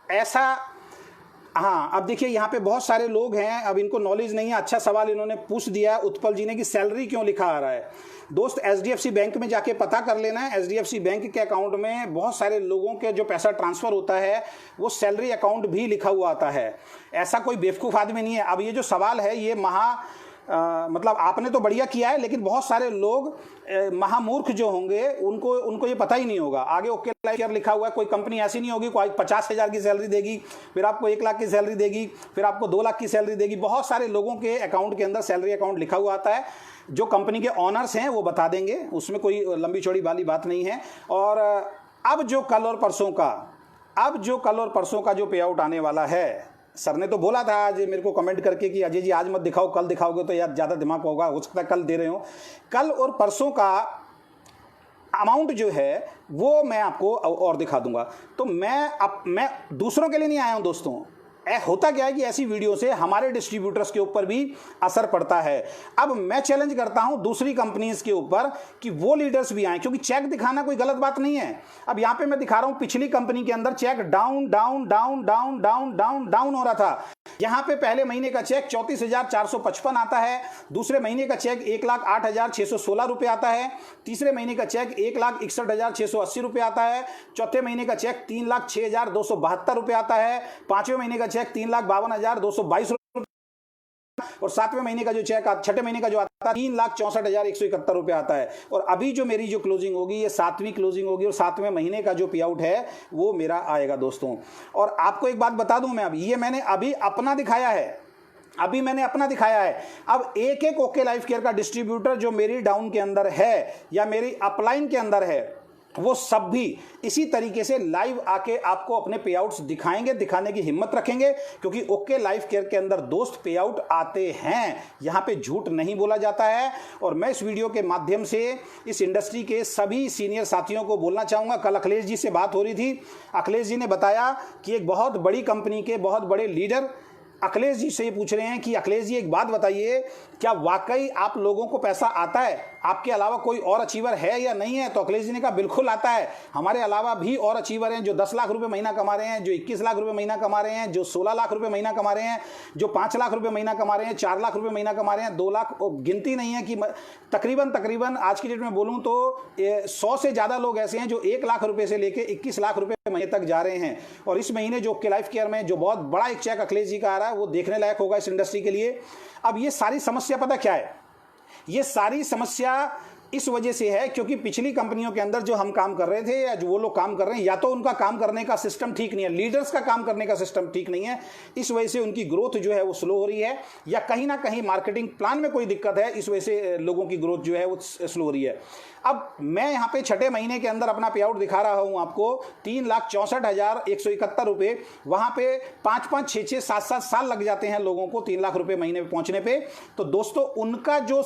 S1: ऐसा, हाँ अब देखिए यहाँ पे बहुत सारे लोग हैं, अब इनको नॉलेज नहीं है। अच्छा सवाल इन्होंने पूछ दिया उत्पल जी ने कि सैलरी क्यों लिखा आ रहा है। दोस्त HDFC बैंक में जाके पता कर लेना है। HDFC बैंक के अकाउंट में बहुत सारे लोगों के जो पैसा ट्रांसफ़र होता है वो सैलरी अकाउंट भी लिखा हुआ आता है। ऐसा कोई बेवकूफ़ आदमी नहीं है। अब ये जो सवाल है ये मतलब आपने तो बढ़िया किया है, लेकिन बहुत सारे लोग महामूर्ख जो होंगे उनको ये पता ही नहीं होगा। आगे ओके लाइफ केयर लिखा हुआ है, कोई कंपनी ऐसी नहीं होगी कोई 50,000 की सैलरी देगी, फिर आपको 1 लाख की सैलरी देगी, फिर आपको 2 लाख की सैलरी देगी। बहुत सारे लोगों के अकाउंट के अंदर सैलरी अकाउंट लिखा हुआ आता है। जो कंपनी के ऑनर्स हैं वो बता देंगे, उसमें कोई लंबी चौड़ी वाली बात नहीं है। और अब जो कल और परसों का जो पे आउट आने वाला है, सर ने तो बोला था आज मेरे को कमेंट करके कि अजय जी आज मत दिखाओ, कल दिखाओगे तो यार ज़्यादा दिमाग होगा, हो सकता है कल दे रहे हो। कल और परसों का अमाउंट जो है वो मैं आपको और दिखा दूंगा। तो मैं दूसरों के लिए नहीं आया हूं दोस्तों। होता क्या है कि ऐसी वीडियो से हमारे डिस्ट्रीब्यूटर्स के ऊपर भी असर पड़ता है। अब मैं चैलेंज करता हूं दूसरी कंपनीज के ऊपर कि वो लीडर्स भी आए, क्योंकि चेक दिखाना कोई गलत बात नहीं है। अब यहां पे मैं दिखा रहा हूं पिछली कंपनी के अंदर check down down down down down down down हो रहा था। यहां पे पहले महीने का चेक 34,455 आता है, दूसरे महीने का चेक 1,08,616 रुपये आता है, तीसरे महीने का चेक 1,61,680 रुपये आता है, चौथे महीने का चेक 3,06,272 रुपये आता है, पांचवें महीने का चेक 3,52,222 रुपये, और सातवें महीने का जो चेक छठे महीने का जो आता है 3,64,171 रुपये आता है। और अभी जो मेरी जो क्लोजिंग होगी ये 7वीं क्लोजिंग होगी, और 7वें महीने का जो पे आउट है वो मेरा आएगा दोस्तों। और आपको एक बात बता दूं, मैं अब ये मैंने अभी अपना दिखाया है, अब एक एक ओके लाइफ केयर का डिस्ट्रीब्यूटर जो मेरी डाउन के अंदर है या मेरी अपलाइन के अंदर है वो सब भी इसी तरीके से लाइव आके आपको अपने पे आउट्स दिखाएंगे, दिखाने की हिम्मत रखेंगे, क्योंकि ओके लाइफ केयर के अंदर दोस्त पे आउट आते हैं, यहाँ पे झूठ नहीं बोला जाता है। और मैं इस वीडियो के माध्यम से इस इंडस्ट्री के सभी सीनियर साथियों को बोलना चाहूँगा। कल अखिलेश जी से बात हो रही थी, अखिलेश जी ने बताया कि एक बहुत बड़ी कंपनी के बहुत बड़े लीडर अखिलेश जी से ये पूछ रहे हैं कि अखिलेश जी एक बात बताइए, क्या वाकई आप लोगों को पैसा आता है? आपके अलावा कोई और अचीवर है या नहीं है? तो अखिलेश जी ने कहा बिल्कुल आता है, हमारे अलावा भी और अचीवर हैं जो 10 लाख रुपए महीना कमा रहे हैं, जो 21 लाख रुपए महीना कमा रहे हैं, जो 16 लाख रुपए महीना कमा रहे हैं, जो 5 लाख रुपए महीना कमा रहे हैं, 4 लाख रुपए महीना कमा रहे हैं, 2 लाख, गिनती नहीं है कि तकरीबन आज की डेट में बोलूँ तो 100 से ज़्यादा लोग ऐसे हैं जो 1 लाख रुपये से लेकर 21 लाख रुपये महीने तक जा रहे हैं। और इस महीने जो ओके लाइफ केयर में जो बहुत बड़ा एक चेक अखिलेश जी का आ रहा है वो देखने लायक होगा इस इंडस्ट्री के लिए। अब ये सारी समस्या पता क्या है? ये सारी समस्या इस वजह से है क्योंकि पिछली कंपनियों के अंदर जो हम काम कर रहे थे या जो वो लोग काम कर रहे हैं, या तो उनका काम करने का सिस्टम ठीक नहीं है, लीडर्स का काम करने का सिस्टम ठीक नहीं है, इस वजह से उनकी ग्रोथ जो है वो स्लो हो रही है, या कहीं ना कहीं मार्केटिंग प्लान में कोई दिक्कत है, इस वजह से लोगों की ग्रोथ जो है वो स्लो हो रही है। अब मैं यहाँ पे छठे महीने के अंदर अपना पे आउट दिखा रहा हूँ आपको 3,64,171 रुपये। वहाँ पे 5-5, 6-6, 7-7 साल लग जाते हैं लोगों को 3 लाख रुपये महीने पे पहुँचने पे। तो दोस्तों उनका जो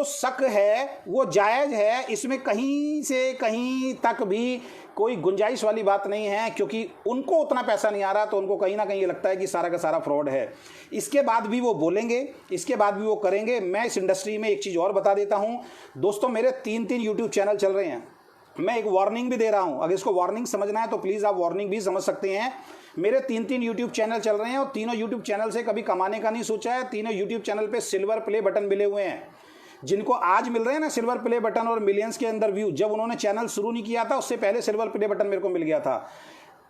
S1: शक है वो जायज़ है, इसमें कहीं से कहीं तक भी कोई गुंजाइश वाली बात नहीं है, क्योंकि उनको उतना पैसा नहीं आ रहा तो उनको कहीं ना कहीं ये लगता है कि सारा का सारा फ्रॉड है। इसके बाद भी वो बोलेंगे, इसके बाद भी वो करेंगे। मैं इस इंडस्ट्री में एक चीज़ और बता देता हूँ दोस्तों, मेरे 3 यूट्यूब चैनल चल रहे हैं। मैं एक वार्निंग भी दे रहा हूँ, अगर इसको वार्निंग समझना है तो प्लीज़ आप वार्निंग भी समझ सकते हैं। मेरे 3 यूट्यूब चैनल चल रहे हैं और तीनों यूट्यूब चैनल से कभी कमाने का नहीं सोचा है। तीनों यूट्यूब चैनल पे सिल्वर प्ले बटन मिले हुए हैं। जिनको आज मिल रहे हैं ना सिल्वर प्ले बटन और मिलियंस के अंदर व्यू, जब उन्होंने चैनल शुरू नहीं किया था उससे पहले सिल्वर प्ले बटन मेरे को मिल गया था।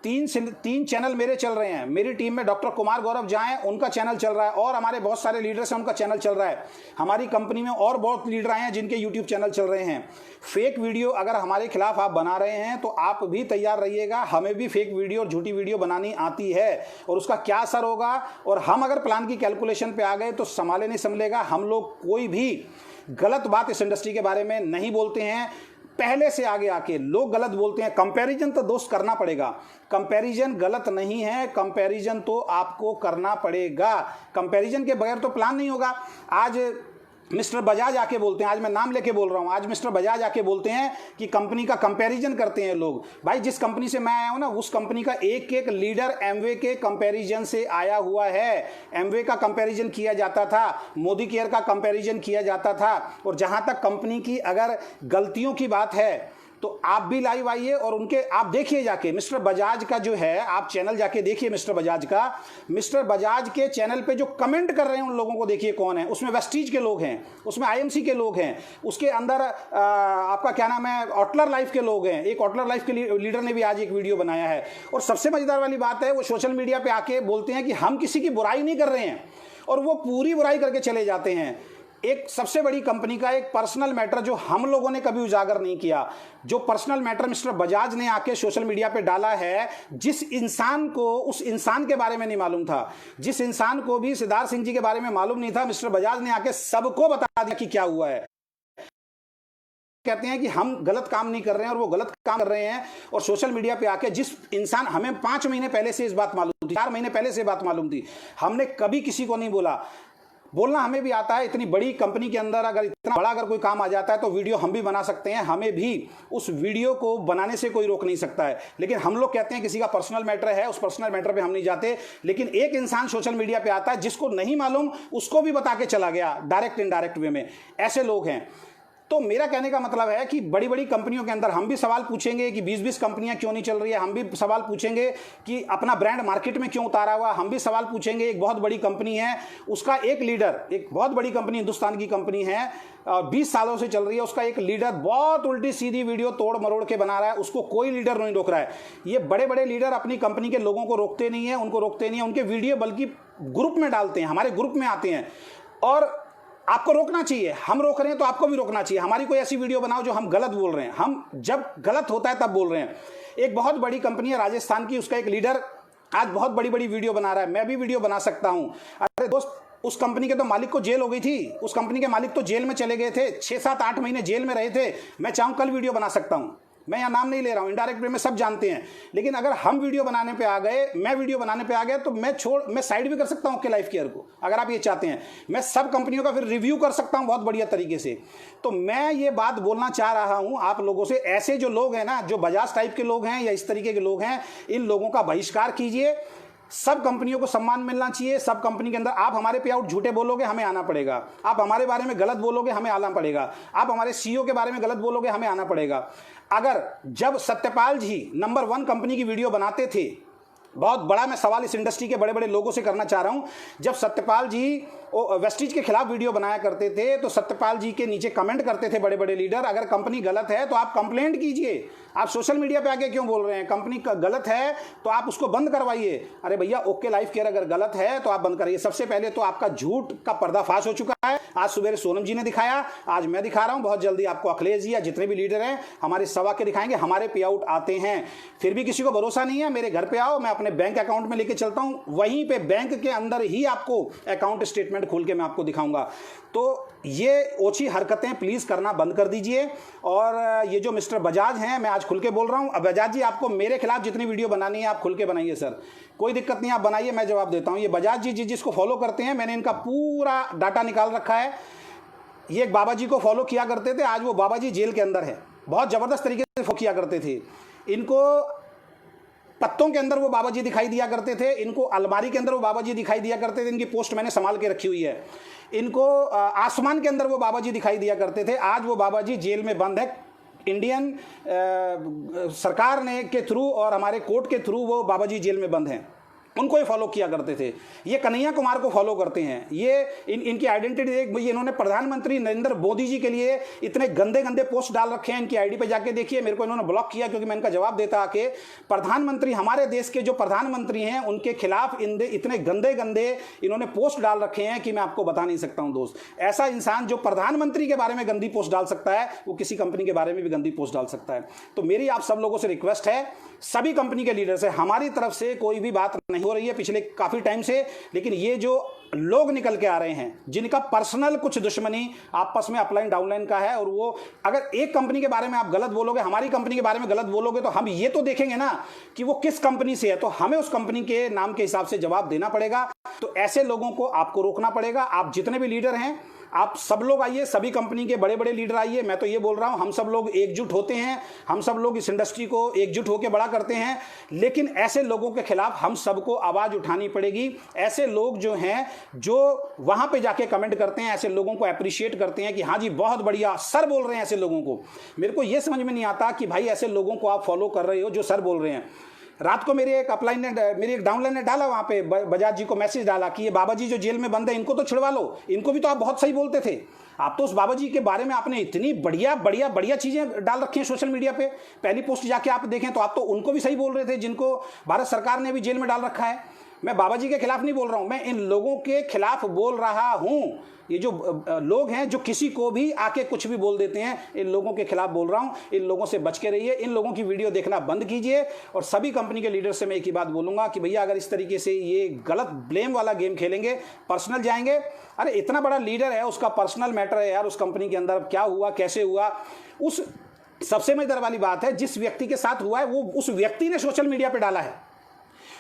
S1: 3 चैनल मेरे चल रहे हैं। मेरी टीम में डॉक्टर कुमार गौरव जहाँ हैं उनका चैनल चल रहा है, और हमारे बहुत सारे लीडर्स हैं उनका चैनल चल रहा है। हमारी कंपनी में और बहुत लीडर आए हैं जिनके यूट्यूब चैनल चल रहे हैं। फेक वीडियो अगर हमारे खिलाफ आप बना रहे हैं तो आप भी तैयार रहिएगा, हमें भी फेक वीडियो और झूठी वीडियो बनानी आती है, और उसका क्या असर होगा। और हम अगर प्लान की कैलकुलेशन पे आ गए तो संभाले नहीं संभलेगा। हम लोग कोई भी गलत बात इस इंडस्ट्री के बारे में नहीं बोलते हैं। पहले से आगे आके लोग गलत बोलते हैं। कंपैरिजन तो दोस्त करना पड़ेगा, कंपैरिजन गलत नहीं है, कंपैरिजन तो आपको करना पड़ेगा। कंपैरिजन के बगैर तो प्लान नहीं होगा। आज मिस्टर बजाज आके बोलते हैं, आज मैं नाम लेके बोल रहा हूँ, आज मिस्टर बजाज आके बोलते हैं कि कंपनी का कंपैरिजन करते हैं लोग। भाई जिस कंपनी से मैं आया हूँ ना उस कंपनी का एक लीडर एमवे के कंपैरिजन से आया हुआ है। एमवे का कंपैरिजन किया जाता था, मोदी केयर का कंपैरिजन किया जाता था। और जहाँ तक कंपनी की अगर गलतियों की बात है तो आप भी लाइव आइए और उनके आप देखिए जाके मिस्टर बजाज का जो है, आप चैनल जाके देखिए मिस्टर बजाज का। मिस्टर बजाज के चैनल पे जो कमेंट कर रहे हैं उन लोगों को देखिए कौन है। उसमें वेस्टीज के लोग हैं, उसमें आईएमसी के लोग हैं, उसके अंदर आपका क्या नाम है ऑटलर लाइफ के लोग हैं। एक ऑटलर लाइफ के लीडर ने भी आज एक वीडियो बनाया है। और सबसे मजेदार वाली बात है वो सोशल मीडिया पे आके बोलते हैं कि हम किसी की बुराई नहीं कर रहे हैं, और वो पूरी बुराई करके चले जाते हैं। एक सबसे बड़ी कंपनी का एक पर्सनल मैटर जो हम लोगों ने कभी उजागर नहीं किया, जो पर्सनल मैटर मिस्टर बजाज ने आके सोशल मीडिया पे डाला है, जिस इंसान को उस इंसान के बारे में नहीं मालूम था, जिस इंसान को भी सिद्धार्थ सिंह जी के बारे में मालूम नहीं था, मिस्टर बजाज ने आके सबको बता दिया कि क्या हुआ है। कहते हैं कि हम गलत काम नहीं कर रहे हैं और वो गलत काम कर रहे हैं। और सोशल मीडिया पे आके जिस इंसान, हमें 5 महीने पहले से इस बात मालूम थी, 4 महीने पहले से बात मालूम थी, हमने कभी किसी को नहीं बोला। बोलना हमें भी आता है। इतनी बड़ी कंपनी के अंदर अगर इतना बड़ा अगर कोई काम आ जाता है तो वीडियो हम भी बना सकते हैं, हमें भी उस वीडियो को बनाने से कोई रोक नहीं सकता है। लेकिन हम लोग कहते हैं किसी का पर्सनल मैटर है, उस पर्सनल मैटर पे हम नहीं जाते। लेकिन एक इंसान सोशल मीडिया पे आता है जिसको नहीं मालूम उसको भी बता के चला गया डायरेक्ट इनडायरेक्ट वे में। ऐसे लोग हैं। तो मेरा कहने का मतलब है कि बड़ी बड़ी कंपनियों के अंदर हम भी सवाल पूछेंगे कि 20-20 कंपनियां क्यों नहीं चल रही है। हम भी सवाल पूछेंगे कि अपना ब्रांड मार्केट में क्यों उतारा हुआ। हम भी सवाल पूछेंगे, एक बहुत बड़ी कंपनी है, उसका एक लीडर, एक बहुत बड़ी कंपनी हिंदुस्तान की कंपनी है, 20 सालों से चल रही है, उसका एक लीडर बहुत उल्टी सीधी वीडियो तोड़ मरोड़ के बना रहा है, उसको कोई लीडर नहीं रोक रहा है। ये बड़े बड़े लीडर अपनी कंपनी के लोगों को रोकते नहीं है, उनको रोकते नहीं है, उनके वीडियो बल्कि ग्रुप में डालते हैं, हमारे ग्रुप में आते हैं। और आपको रोकना चाहिए, हम रोक रहे हैं तो आपको भी रोकना चाहिए। हमारी कोई ऐसी वीडियो बनाओ जो हम गलत बोल रहे हैं, हम जब गलत होता है तब बोल रहे हैं। एक बहुत बड़ी कंपनी है राजस्थान की, उसका एक लीडर आज बहुत बड़ी बड़ी वीडियो बना रहा है, मैं भी वीडियो बना सकता हूं। अरे दोस्त उस कंपनी के तो मालिक को जेल हो गई थी, उस कंपनी के मालिक तो जेल में चले गए थे, 6-7-8 महीने जेल में रहे थे। मैं चाहूँ कल वीडियो बना सकता हूँ, मैं यहाँ नाम नहीं ले रहा हूँ, इनडायरेक्ट वे में सब जानते हैं। लेकिन अगर हम वीडियो बनाने पे आ गए, मैं वीडियो बनाने पे आ गया, तो मैं साइड भी कर सकता हूँ ओके लाइफ केयर को, अगर आप ये चाहते हैं। मैं सब कंपनियों का फिर रिव्यू कर सकता हूँ बहुत बढ़िया तरीके से। तो मैं ये बात बोलना चाह रहा हूँ आप लोगों से, ऐसे जो लोग हैं ना, जो बजाज टाइप के लोग हैं या इस तरीके के लोग हैं, इन लोगों का बहिष्कार कीजिए। सब कंपनियों को सम्मान मिलना चाहिए। सब कंपनी के अंदर आप हमारे पे आउट झूठे बोलोगे, हमें आना पड़ेगा। आप हमारे बारे में गलत बोलोगे, हमें आना पड़ेगा। आप हमारे सीईओ के बारे में गलत बोलोगे, हमें आना पड़ेगा। अगर जब सत्यपाल जी नंबर 1 कंपनी की वीडियो बनाते थे, बहुत बड़ा मैं सवाल इस इंडस्ट्री के बड़े बड़े लोगों से करना चाह रहा हूं, जब सत्यपाल जी वेस्टीज के खिलाफ वीडियो बनाया करते थे तो सत्यपाल जी के नीचे कमेंट करते थे बड़े बड़े लीडर, अगर कंपनी गलत है तो आप कंप्लेंट कीजिए। आप सोशल मीडिया पे आके क्यों बोल रहे हैं? कंपनी गलत है तो आप उसको बंद करवाइए। अरे भैया, ओके लाइफ केयर अगर गलत है तो आप बंद करिए। सबसे पहले तो आपका झूठ का पर्दाफाश हो चुका है। आज सुबह सोनम जी ने दिखाया, आज मैं दिखा रहा हूं, बहुत जल्दी आपको अखिलेश जी या जितने भी लीडर हैं हमारे सवा के दिखाएंगे। हमारे पे आउट आते हैं, फिर भी किसी को भरोसा नहीं है। मेरे घर पे आओ, मैं अपने बैंक अकाउंट में लेके चलता हूं, वहीं पे बैंक के अंदर ही आपको अकाउंट स्टेटमेंट खोल के मैं आपको दिखाऊंगा। तो ये ओछी हरकतें प्लीज करना बंद कर दीजिए। और ये जो मिस्टर बजाज हैं, मैं आज खुल के बोल रहा हूं, अब बजाज जी आपको मेरे खिलाफ जितनी वीडियो बनानी है आप खुल के बनाइए सर, कोई दिक्कत नहीं, आप बनाइए, मैं जवाब देता हूं। ये बजाज जी जिसको फॉलो करते हैं, मैंने इनका पूरा डाटा निकाल रखा है। ये एक बाबा जी को फॉलो किया करते थे, आज वो बाबा जी जेल के अंदर है। बहुत जबरदस्त तरीके से फॉलो किया करते थे। इनको पत्तों के अंदर वो बाबा जी दिखाई दिया करते थे, इनको अलमारी के अंदर वो बाबा जी दिखाई दिया करते थे। इनकी पोस्ट मैंने संभाल के रखी हुई है। इनको आसमान के अंदर वो बाबा जी दिखाई दिया करते थे। आज वो बाबा जी जेल में बंद है। इंडियन सरकार ने के थ्रू और हमारे कोर्ट के थ्रू वो बाबा जी जेल में बंद हैं। उनको ही फॉलो किया करते थे। ये कन्हैया कुमार को फॉलो करते हैं। ये इनकी आइडेंटिटी देख, इन्होंने प्रधानमंत्री नरेंद्र मोदी जी के लिए इतने गंदे गंदे पोस्ट डाल रखे हैं। इनकी आईडी पे जाके देखिए, मेरे को इन्होंने ब्लॉक किया क्योंकि मैं इनका जवाब देता आके। प्रधानमंत्री, हमारे देश के जो प्रधानमंत्री हैं, उनके खिलाफ इतने गंदे गंदे इन्होंने पोस्ट डाल रखे हैं कि मैं आपको बता नहीं सकता हूं दोस्त। ऐसा इंसान जो प्रधानमंत्री के बारे में गंदी पोस्ट डाल सकता है, वो किसी कंपनी के बारे में भी गंदी पोस्ट डाल सकता है। तो मेरी आप सब लोगों से रिक्वेस्ट है, सभी कंपनी के लीडर से, हमारी तरफ से कोई भी बात नहीं हो रही है पिछले काफी टाइम से, लेकिन ये जो लोग निकल के आ रहे हैं जिनका पर्सनल कुछ दुश्मनी आपस में अपलाइन डाउनलाइन का है, और वो अगर एक कंपनी के बारे में आप गलत बोलोगे, हमारी कंपनी के बारे में गलत बोलोगे, तो हम ये तो देखेंगे ना कि वो किस कंपनी से है, तो हमें उस कंपनी के नाम के हिसाब से जवाब देना पड़ेगा। तो ऐसे लोगों को आपको रोकना पड़ेगा। आप जितने भी लीडर हैं, आप सब लोग आइए, सभी कंपनी के बड़े बड़े लीडर आइए। मैं तो ये बोल रहा हूं, हम सब लोग एकजुट होते हैं, हम सब लोग इस इंडस्ट्री को एकजुट होकर बड़ा करते हैं। लेकिन ऐसे लोगों के खिलाफ हम सबको आवाज उठानी पड़ेगी। ऐसे लोग जो हैं, जो वहां पे जाके कमेंट करते हैं, ऐसे लोगों को अप्रिशिएट करते हैं कि हाँ जी बहुत बढ़िया सर बोल रहे हैं। ऐसे लोगों को, मेरे को ये समझ में नहीं आता कि भाई ऐसे लोगों को आप फॉलो कर रहे हो जो सर बोल रहे हैं। रात को मेरी एक अपलाइन ने, मेरी एक डाउनलाइन ने डाला, वहां पे बजाज जी को मैसेज डाला कि ये बाबा जी जो जेल में बंद है, इनको तो छुड़वा लो। इनको भी तो आप बहुत सही बोलते थे। आप तो उस बाबा जी के बारे में आपने इतनी बढ़िया बढ़िया बढ़िया चीजें डाल रखी हैं सोशल मीडिया पे। पहली पोस्ट जाके आप देखें तो आप तो उनको भी सही बोल रहे थे जिनको भारत सरकार ने भी जेल में डाल रखा है। मैं बाबा जी के खिलाफ नहीं बोल रहा हूं, मैं इन लोगों के खिलाफ बोल रहा हूं। ये जो लोग हैं जो किसी को भी आके कुछ भी बोल देते हैं, इन लोगों के खिलाफ बोल रहा हूं। इन लोगों से बच के रहिए, इन लोगों की वीडियो देखना बंद कीजिए। और सभी कंपनी के लीडर से मैं एक ही बात बोलूंगा कि भैया अगर इस तरीके से ये गलत ब्लेम वाला गेम खेलेंगे, पर्सनल जाएंगे, अरे इतना बड़ा लीडर है, उसका पर्सनल मैटर है यार, उस कंपनी के अंदर क्या हुआ, कैसे हुआ, उस सबसे मजेदार वाली बात है, जिस व्यक्ति के साथ हुआ है वो उस व्यक्ति ने सोशल मीडिया पे डाला है।